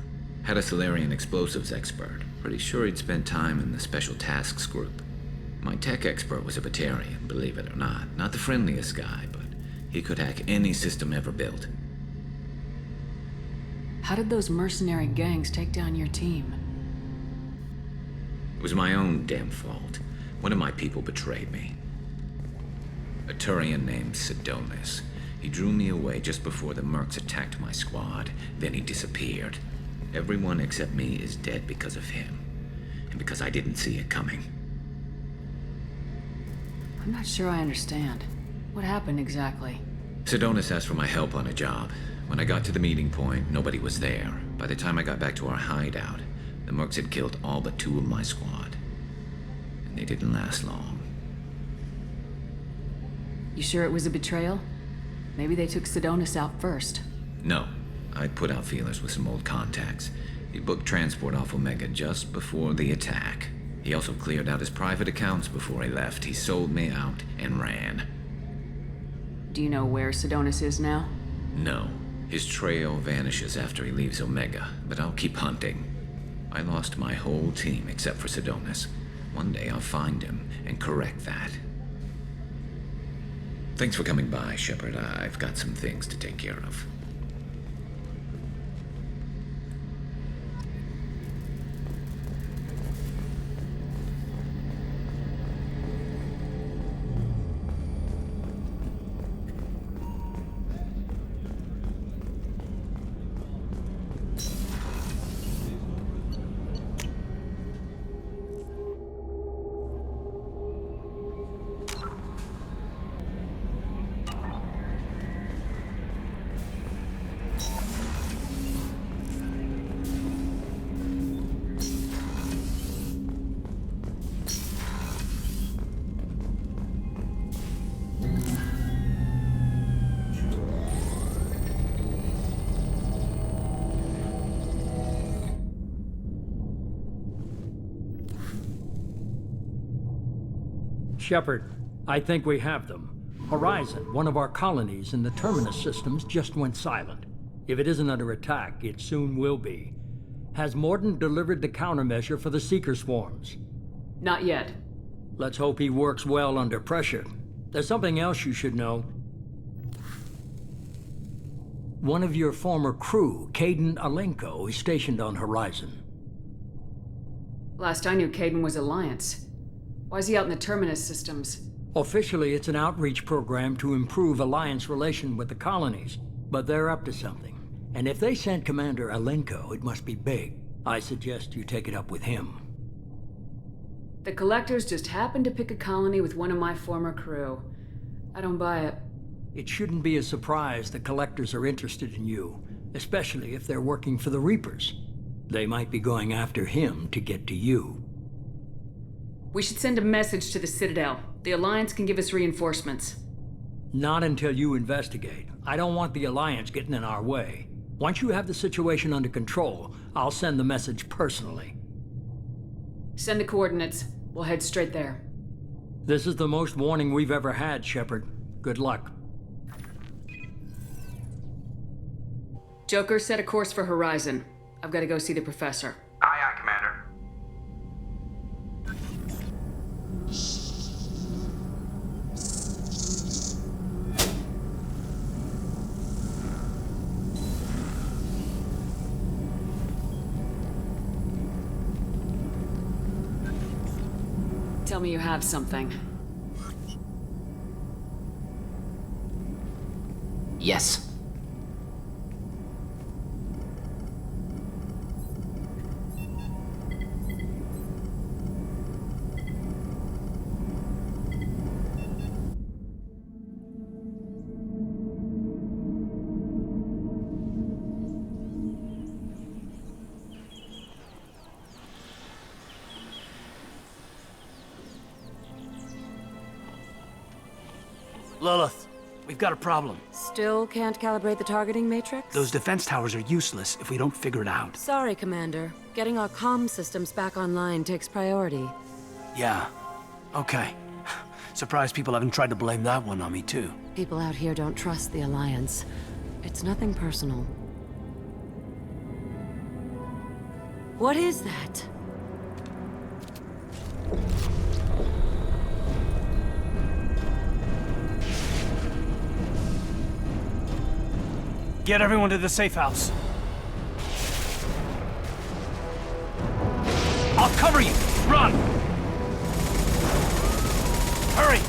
Had a Solarian explosives expert. Pretty sure he'd spent time in the Special Tasks group. My tech expert was a Batarian, believe it or not. Not the friendliest guy, but he could hack any system ever built. How did those mercenary gangs take down your team? It was my own damn fault. One of my people betrayed me. A Turian named Sidonis. He drew me away just before the mercs attacked my squad. Then he disappeared. Everyone except me is dead because of him. And because I didn't see it coming. I'm not sure I understand. What happened exactly? Sedonis asked for my help on a job. When I got to the meeting point, nobody was there. By the time I got back to our hideout, the mercs had killed all but 2 of my squad. And they didn't last long. You sure it was a betrayal? Maybe they took Sedonis out first. No. I put out feelers with some old contacts. He booked transport off Omega just before the attack. He also cleared out his private accounts before he left. He sold me out and ran. Do you know where Sedonis is now? No. His trail vanishes after he leaves Omega, but I'll keep hunting. I lost my whole team except for Sedonis. One day I'll find him and correct that. Thanks for coming by, Shepard. I've got some things to take care of. Shepard, I think we have them. Horizon, one of our colonies in the Terminus systems, just went silent. If it isn't under attack, it soon will be. Has Mordin delivered the countermeasure for the Seeker swarms? Not yet. Let's hope he works well under pressure. There's something else you should know. One of your former crew, Caden Alenko, is stationed on Horizon. Last I knew, Caden was Alliance. Why is he out in the Terminus systems? Officially, it's an outreach program to improve Alliance relation with the colonies, but they're up to something. And if they sent Commander Alenko, it must be big. I suggest you take it up with him. The Collectors just happened to pick a colony with one of my former crew. I don't buy it. It shouldn't be a surprise the Collectors are interested in you, especially if they're working for the Reapers. They might be going after him to get to you. We should send a message to the Citadel. The Alliance can give us reinforcements. Not until you investigate. I don't want the Alliance getting in our way. Once you have the situation under control, I'll send the message personally. Send the coordinates. We'll head straight there. This is the most warning we've ever had, Shepard. Good luck. Joker, set a course for Horizon. I've got to go see the Professor. Aye, aye, Commander. Tell me you have something. Yes. Lilith, we've got a problem. Still can't calibrate the targeting matrix? Those defense towers are useless if we don't figure it out. Sorry, Commander. Getting our comm systems back online takes priority. Yeah. Okay. Surprised people haven't tried to blame that one on me, too. People out here don't trust the Alliance. It's nothing personal. What is that? Get everyone to the safe house. I'll cover you! Run! Hurry!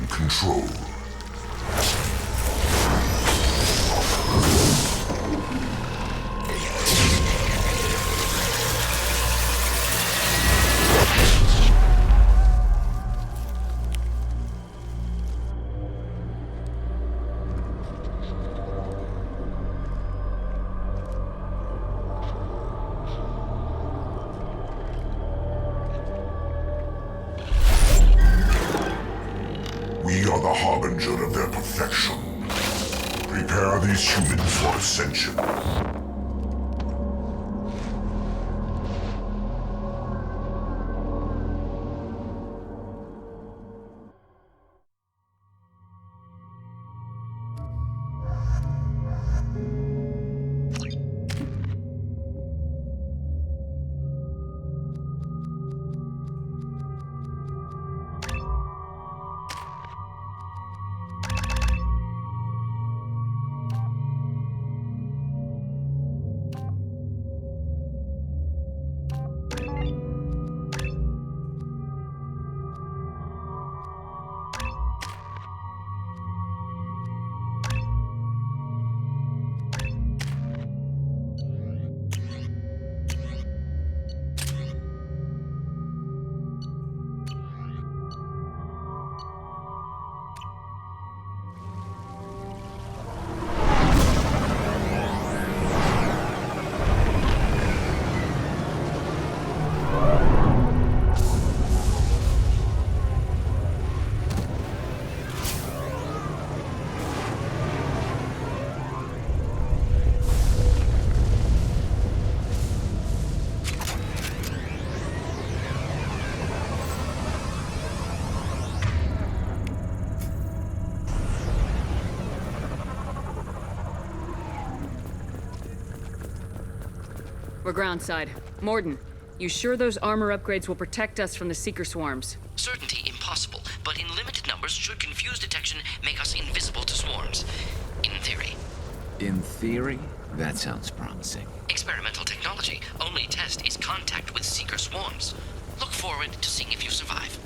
in control. We are the harbinger of their perfection. Prepare these humans for ascension. We're groundside. Morden, you sure those armor upgrades will protect us from the Seeker swarms? Certainty impossible, but in limited numbers should confuse detection make us invisible to swarms. In theory. In theory, that sounds promising. Experimental technology. Only test is contact with Seeker swarms. Look forward to seeing if you survive.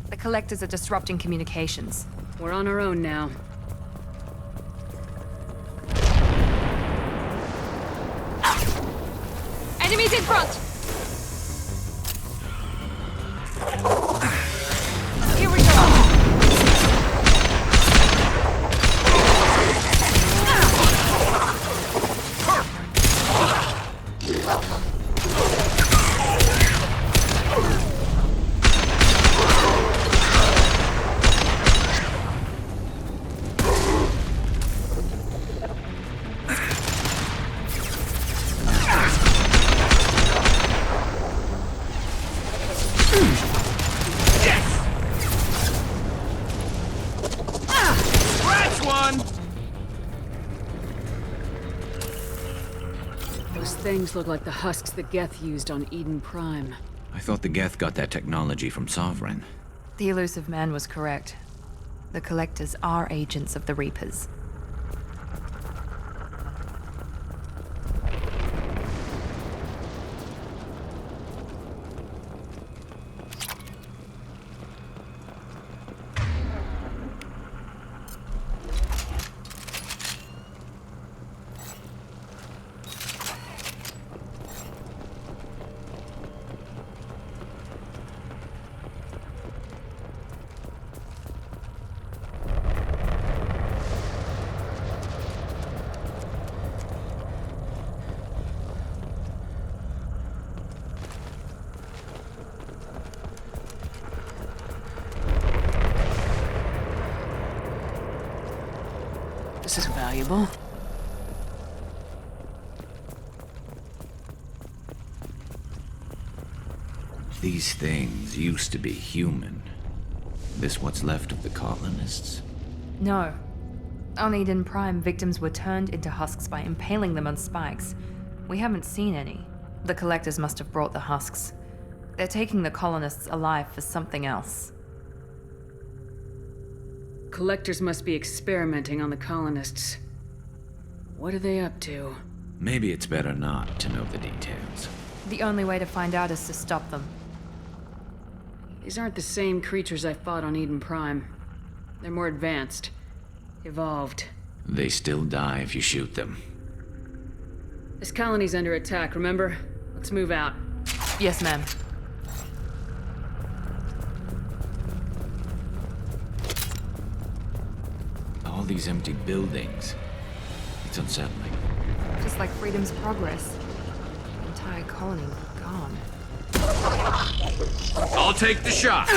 The Collectors are disrupting communications. We're on our own now. Enemies in front! Here we go! Those things look like the husks that Geth used on Eden Prime. I thought the Geth got that technology from Sovereign. The elusive man was correct. The Collectors are agents of the Reapers. This is valuable. These things used to be human. This what's left of the colonists? No. On Eden Prime, victims were turned into husks by impaling them on spikes. We haven't seen any. The Collectors must have brought the husks. They're taking the colonists alive for something else. Collectors must be experimenting on the colonists. What are they up to? Maybe it's better not to know the details. The only way to find out is to stop them. These aren't the same creatures I fought on Eden Prime. They're more advanced. Evolved. They still die if you shoot them. This colony's under attack, remember? Let's move out. Yes, ma'am. All these empty buildings. It's unsettling. Just like Freedom's Progress. The entire colony gone. I'll take the shot.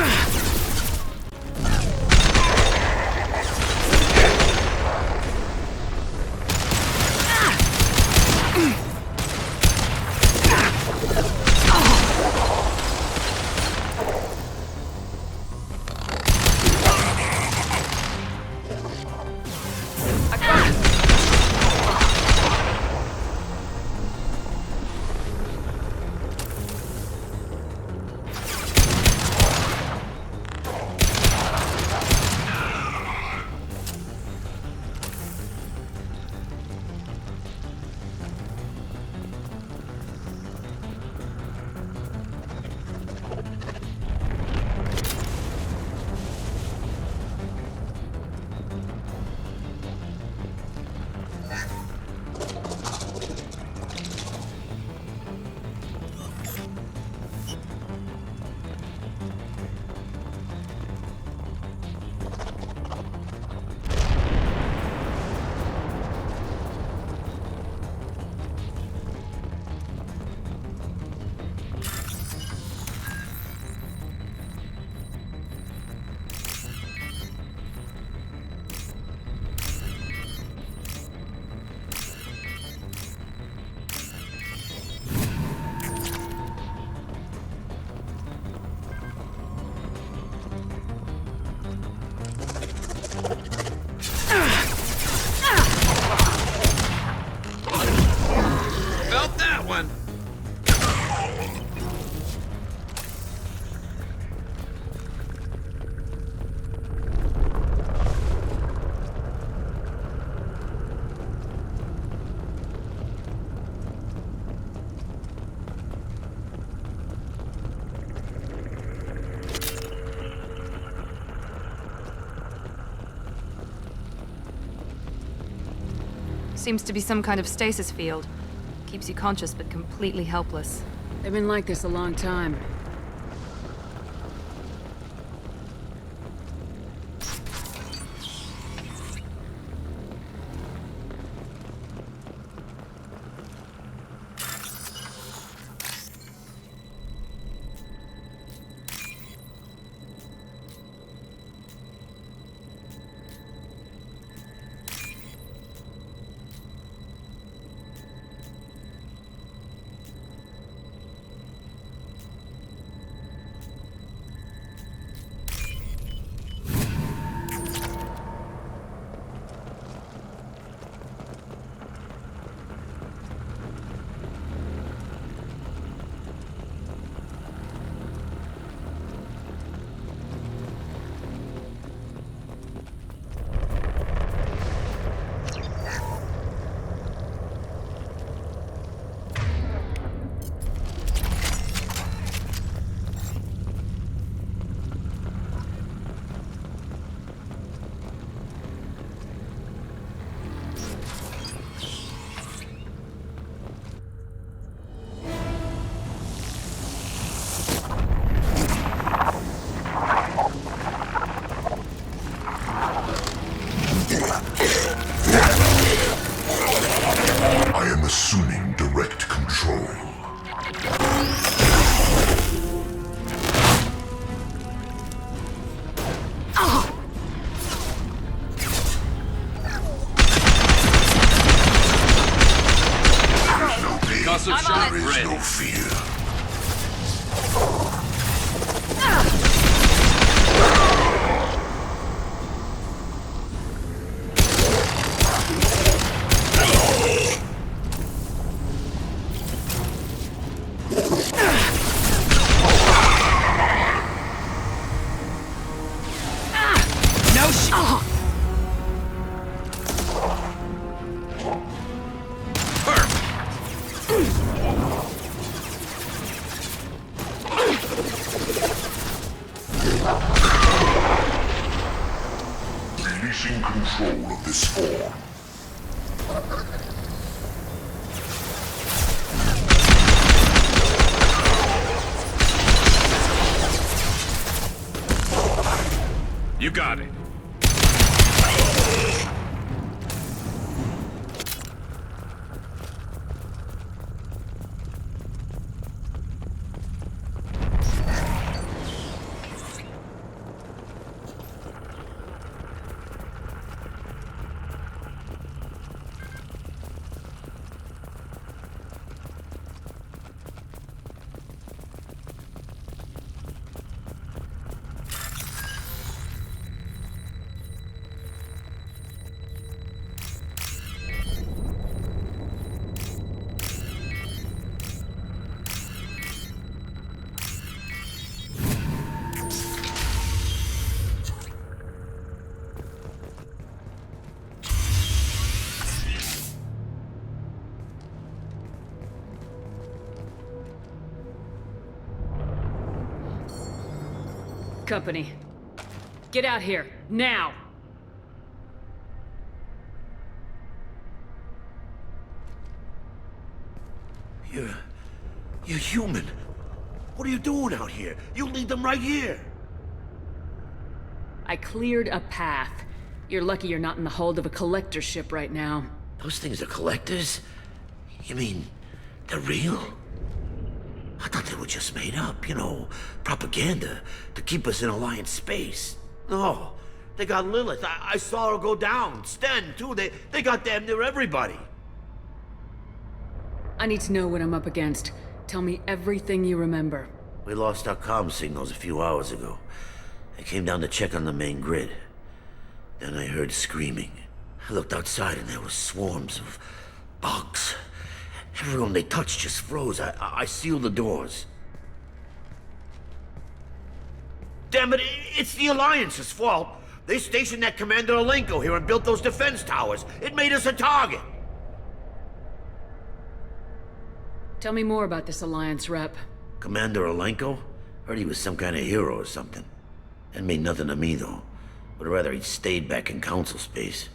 Felt that one. Seems to be some kind of stasis field. Keeps you conscious but completely helpless. They've been like this a long time. fear. No shit! Releasing control of this form. You got it. Company. Get out here, now! You're human. What are you doing out here? You lead them right here. I cleared a path. You're lucky you're not in the hold of a collector ship right now. Those things are collectors? You mean, they're real? I thought they were just made up, you know, propaganda to keep us in Alliance space. No, they got Lilith. I saw her go down. Sten, too. They got damn near everybody. I need to know what I'm up against. Tell me everything you remember. We lost our comm signals a few hours ago. I came down to check on the main grid. Then I heard screaming. I looked outside and there were swarms of bugs. Everyone they touched just froze. I sealed the doors. Damn it, it's the Alliance's fault. They stationed that Commander Alenko here and built those defense towers. It made us a target. Tell me more about this Alliance rep. Commander Alenko? Heard he was some kind of hero or something. That made nothing to me, though. Would rather he'd stayed back in Council space.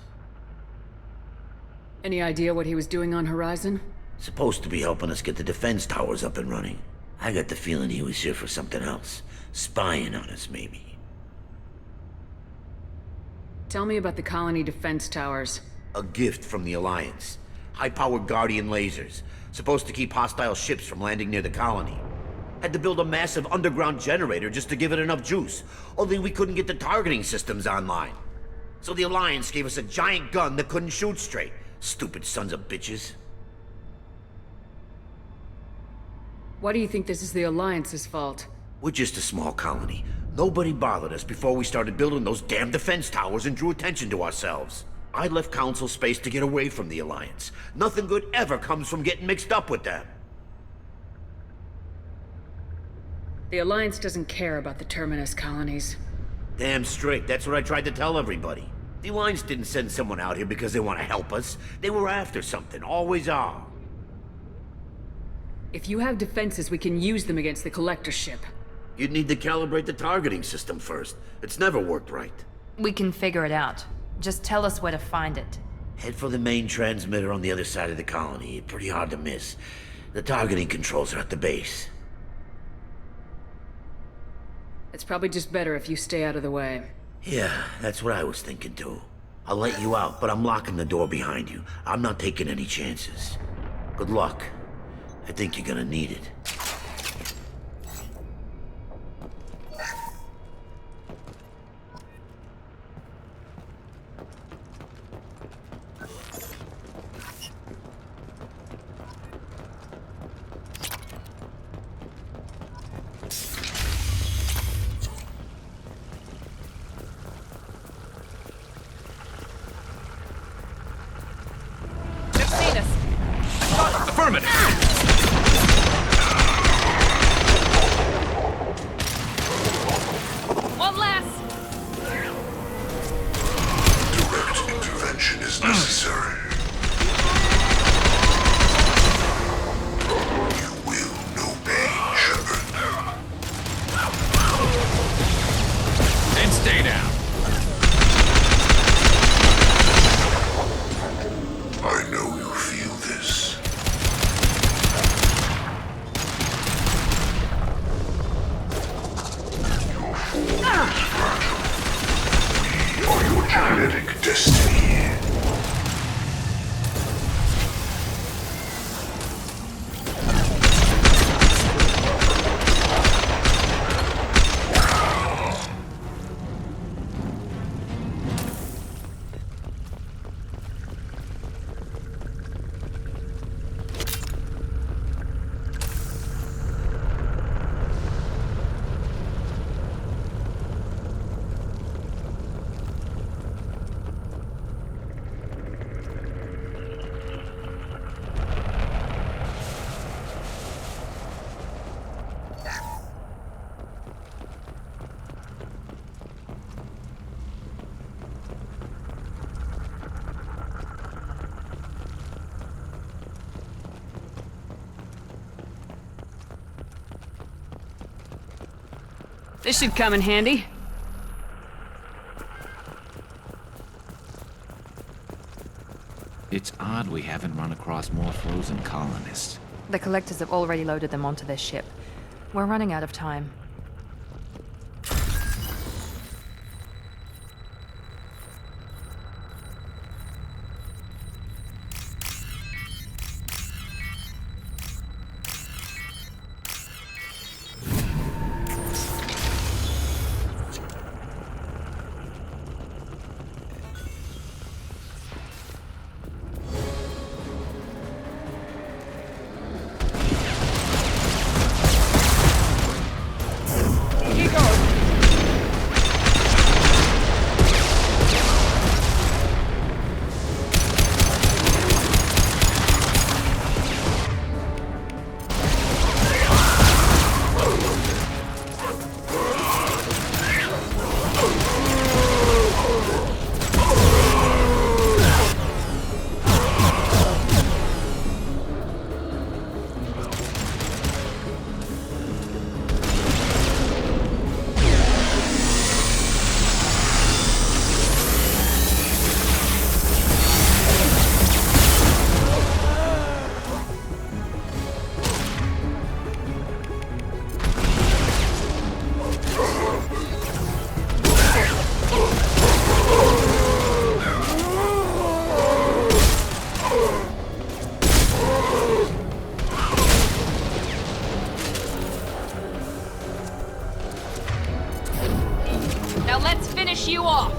Any idea what he was doing on Horizon? Supposed to be helping us get the defense towers up and running. I got the feeling he was here for something else. Spying on us, maybe. Tell me about the colony defense towers. A gift from the Alliance. High-powered Guardian lasers. Supposed to keep hostile ships from landing near the colony. Had to build a massive underground generator just to give it enough juice. Only we couldn't get the targeting systems online. So the Alliance gave us a giant gun that couldn't shoot straight. Stupid sons of bitches. Why do you think this is the Alliance's fault? We're just a small colony. Nobody bothered us before we started building those damn defense towers and drew attention to ourselves. I left Council space to get away from the Alliance. Nothing good ever comes from getting mixed up with them. The Alliance doesn't care about the Terminus colonies. Damn straight, that's what I tried to tell everybody. The Alliance didn't send someone out here because they want to help us. They were after something, always are. If you have defenses, we can use them against the Collector ship. You'd need to calibrate the targeting system first. It's never worked right. We can figure it out. Just tell us where to find it. Head for the main transmitter on the other side of the colony. Pretty hard to miss. The targeting controls are at the base. It's probably just better if you stay out of the way. Yeah, that's what I was thinking too. I'll let you out, but I'm locking the door behind you. I'm not taking any chances. Good luck. I think you're gonna need it. Affirmative. One less. Direct intervention is necessary. You will know pain, Shepard. And stay down. I know you feel this. Your form is fragile. We are your genetic destiny. This should come in handy. It's odd we haven't run across more frozen colonists. The collectors have already loaded them onto their ship. We're running out of time. Now let's finish you off.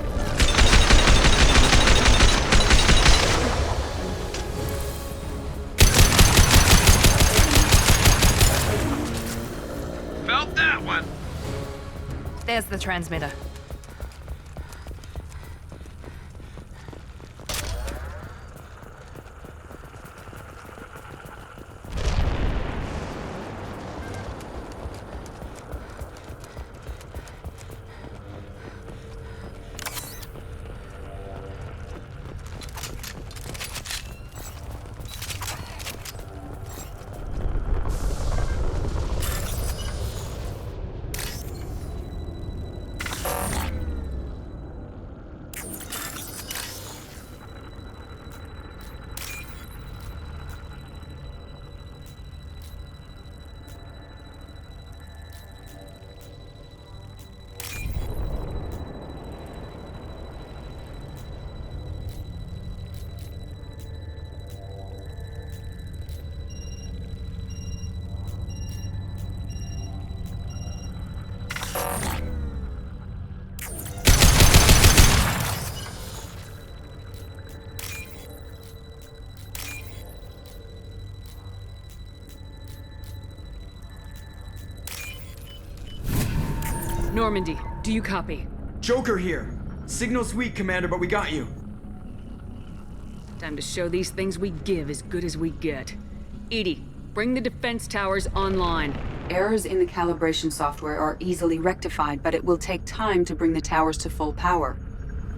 Felt that one. There's the transmitter. Normandy, do you copy? Joker here. Signal's weak, Commander, but we got you. Time to show these things we give as good as we get. EDI, bring the defense towers online. Errors in the calibration software are easily rectified, but it will take time to bring the towers to full power.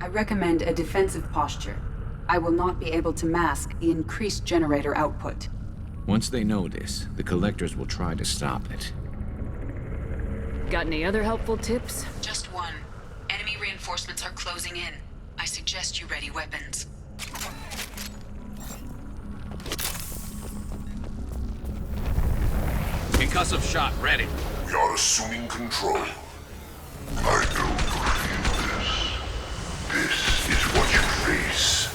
I recommend a defensive posture. I will not be able to mask the increased generator output. Once they know this, the Collectors will try to stop it. Got any other helpful tips? Just one. Enemy reinforcements are closing in. I suggest you ready weapons. Concussive shot ready. We are assuming control. I know you feel this. This is what you face.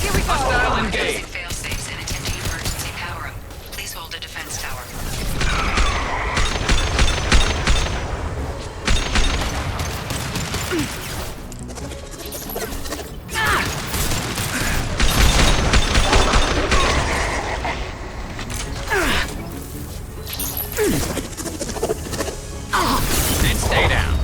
Here we go! Hostile engaged. Fail-safes and attending emergency power-up. Please hold a defense tower. And stay down.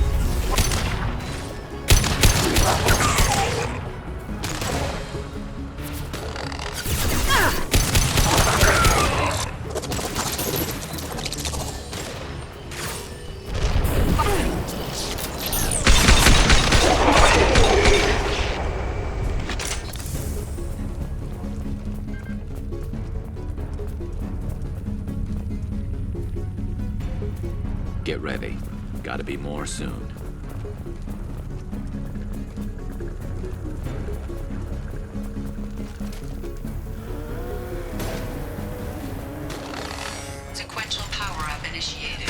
Get ready. Gotta be more soon. Sequential power-up initiated.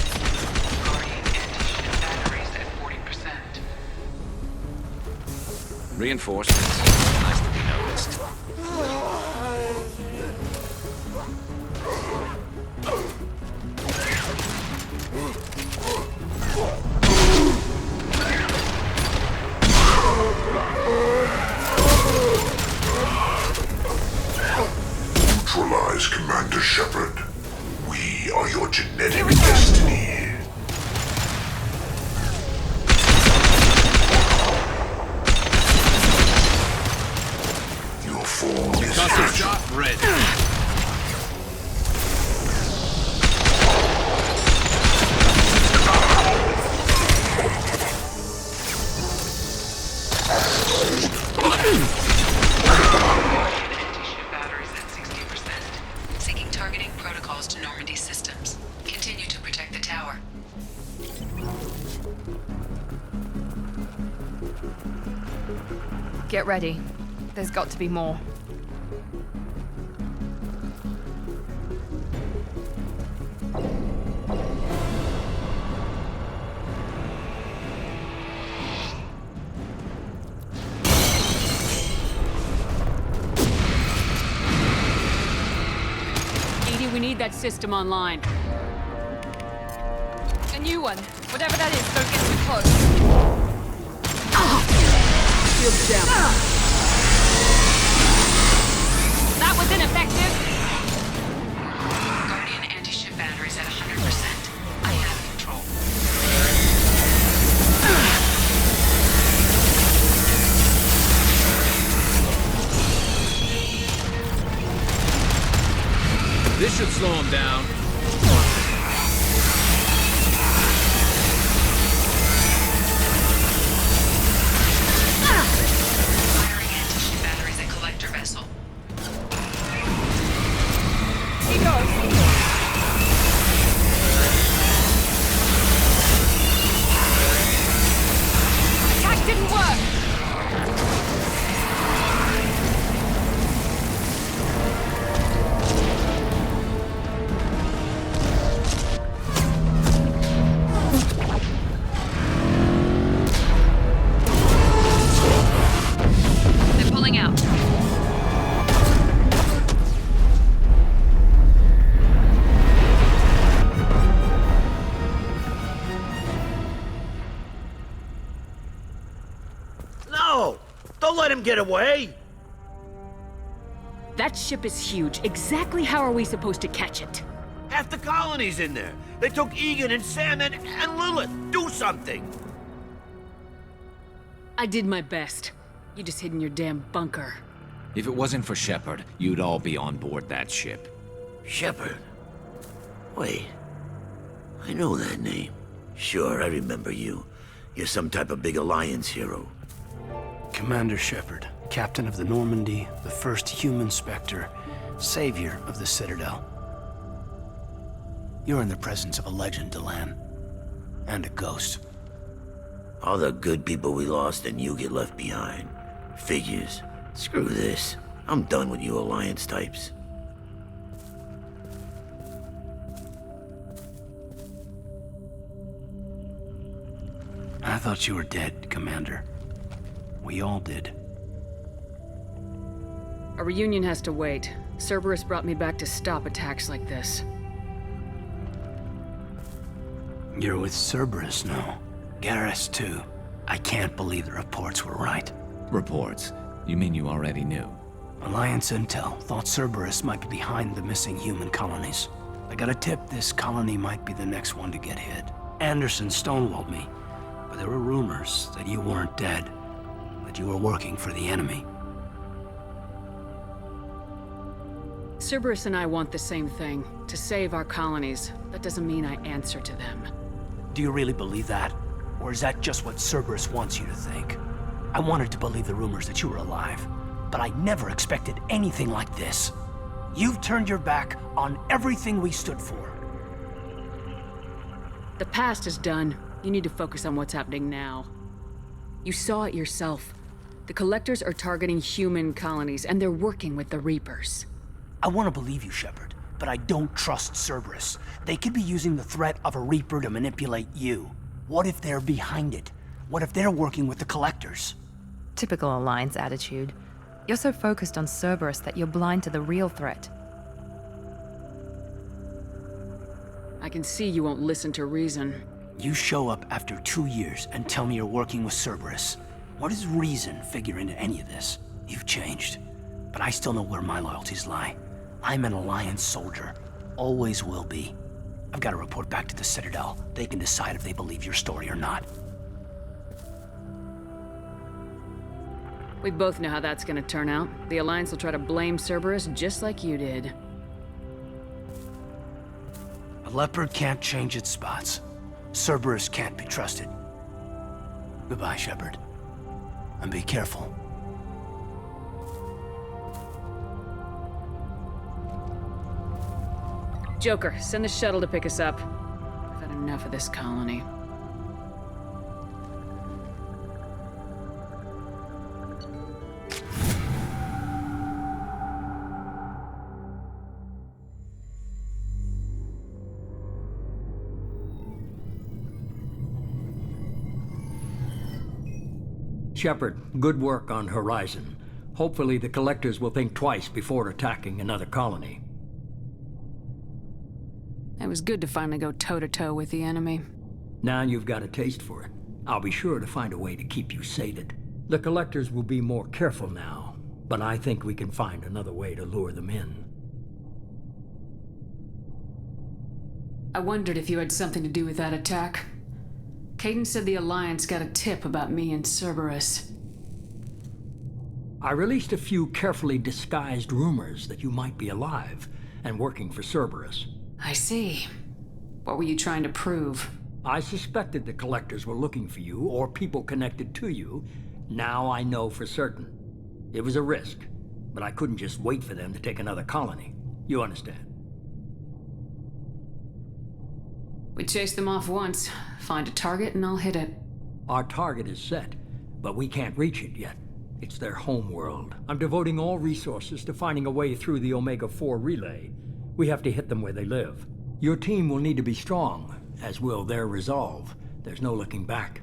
Guardian anti-ship batteries at 40%. Reinforcements. Nice to be noticed. Neutralize Commander Shepard. We are your genetic destiny. Your form is Concussive shot ready. Anti-ship batteries at 60%. Seeking targeting protocols to Normandy systems. Continue to protect the tower. Get ready. There's got to be more. EDI, we need that system online. A new one. Whatever that is, don't get too close. Shields down. That was ineffective. Guardian anti-ship batteries at 100%. I have control. This should slow him down. Firing anti-ship batteries at collector vessel. He goes. Attack didn't work. They're pulling out. No! Don't let him get away! That ship is huge. Exactly how are we supposed to catch it? Half the colony's in there. They took Egan and Sam and Lilith. Do something! I did my best. You just hid in your damn bunker. If it wasn't for Shepard, you'd all be on board that ship. Shepard? Wait. I know that name. Sure, I remember you. You're some type of big Alliance hero. Commander Shepard, captain of the Normandy, the first human Spectre, savior of the Citadel. You're in the presence of a legend, Delan. And a ghost. All the good people we lost and you get left behind. Figures. Screw this. I'm done with you Alliance types. I thought you were dead, Commander. We all did. A reunion has to wait. Cerberus brought me back to stop attacks like this. You're with Cerberus now. Garrus, too. I can't believe the reports were right. Reports? You mean you already knew? Alliance intel thought Cerberus might be behind the missing human colonies. I got a tip this colony might be the next one to get hit. Anderson stonewalled me, but there were rumors that you weren't dead, that you were working for the enemy. Cerberus and I want the same thing, to save our colonies. That doesn't mean I answer to them. Do you really believe that? Or is that just what Cerberus wants you to think? I wanted to believe the rumors that you were alive, but I never expected anything like this. You've turned your back on everything we stood for. The past is done. You need to focus on what's happening now. You saw it yourself. The Collectors are targeting human colonies, and they're working with the Reapers. I want to believe you, Shepard, but I don't trust Cerberus. They could be using the threat of a Reaper to manipulate you. What if they're behind it? What if they're working with the Collectors? Typical Alliance attitude. You're so focused on Cerberus that you're blind to the real threat. I can see you won't listen to reason. You show up after 2 years and tell me you're working with Cerberus. What does reason figure into any of this? You've changed, but I still know where my loyalties lie. I'm an Alliance soldier. Always will be. I've got to report back to the Citadel. They can decide if they believe your story or not. We both know how that's gonna turn out. The Alliance will try to blame Cerberus just like you did. A leopard can't change its spots. Cerberus can't be trusted. Goodbye, Shepard. And be careful. Joker, send the shuttle to pick us up. I've had enough of this colony. Shepard, good work on Horizon. Hopefully the Collectors will think twice before attacking another colony. It was good to finally go toe-to-toe with the enemy. Now you've got a taste for it. I'll be sure to find a way to keep you sated. The Collectors will be more careful now, but I think we can find another way to lure them in. I wondered if you had something to do with that attack. Caden said the Alliance got a tip about me and Cerberus. I released a few carefully disguised rumors that you might be alive and working for Cerberus. I see. What were you trying to prove? I suspected the Collectors were looking for you or people connected to you. Now I know for certain. It was a risk, but I couldn't just wait for them to take another colony. You understand? We chase them off once, find a target and I'll hit it. Our target is set, but we can't reach it yet. It's their home world. I'm devoting all resources to finding a way through the Omega-4 relay. We have to hit them where they live. Your team will need to be strong, as will their resolve. There's no looking back.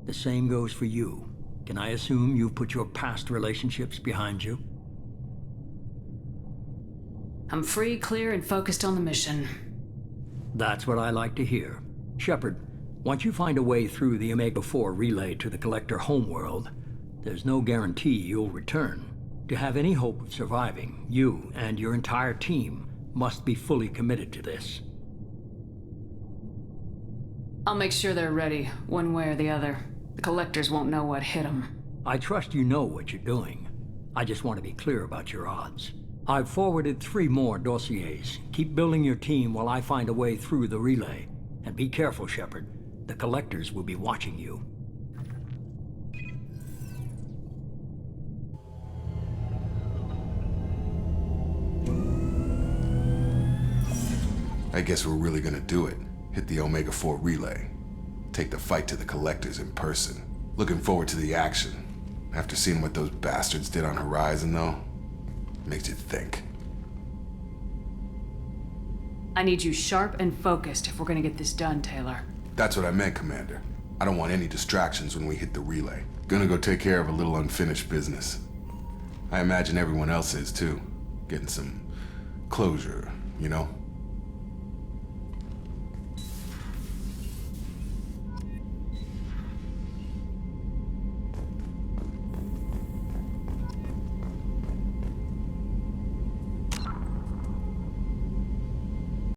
The same goes for you. Can I assume you've put your past relationships behind you? I'm free, clear, and focused on the mission. That's what I like to hear. Shepard, once you find a way through the Omega-4 relay to the Collector homeworld, there's no guarantee you'll return. To have any hope of surviving, you and your entire team must be fully committed to this. I'll make sure they're ready, one way or the other. The collectors won't know what hit them. I trust you know what you're doing. I just want to be clear about your odds. I've forwarded 3 more dossiers. Keep building your team while I find a way through the relay. And be careful, Shepard. The collectors will be watching you. I guess we're really gonna do it. Hit the Omega-4 relay. Take the fight to the collectors in person. Looking forward to the action. After seeing what those bastards did on Horizon, though, makes you think. I need you sharp and focused if we're gonna get this done, Taylor. That's what I meant, Commander. I don't want any distractions when we hit the relay. Gonna go take care of a little unfinished business. I imagine everyone else is, too. Getting some closure, you know?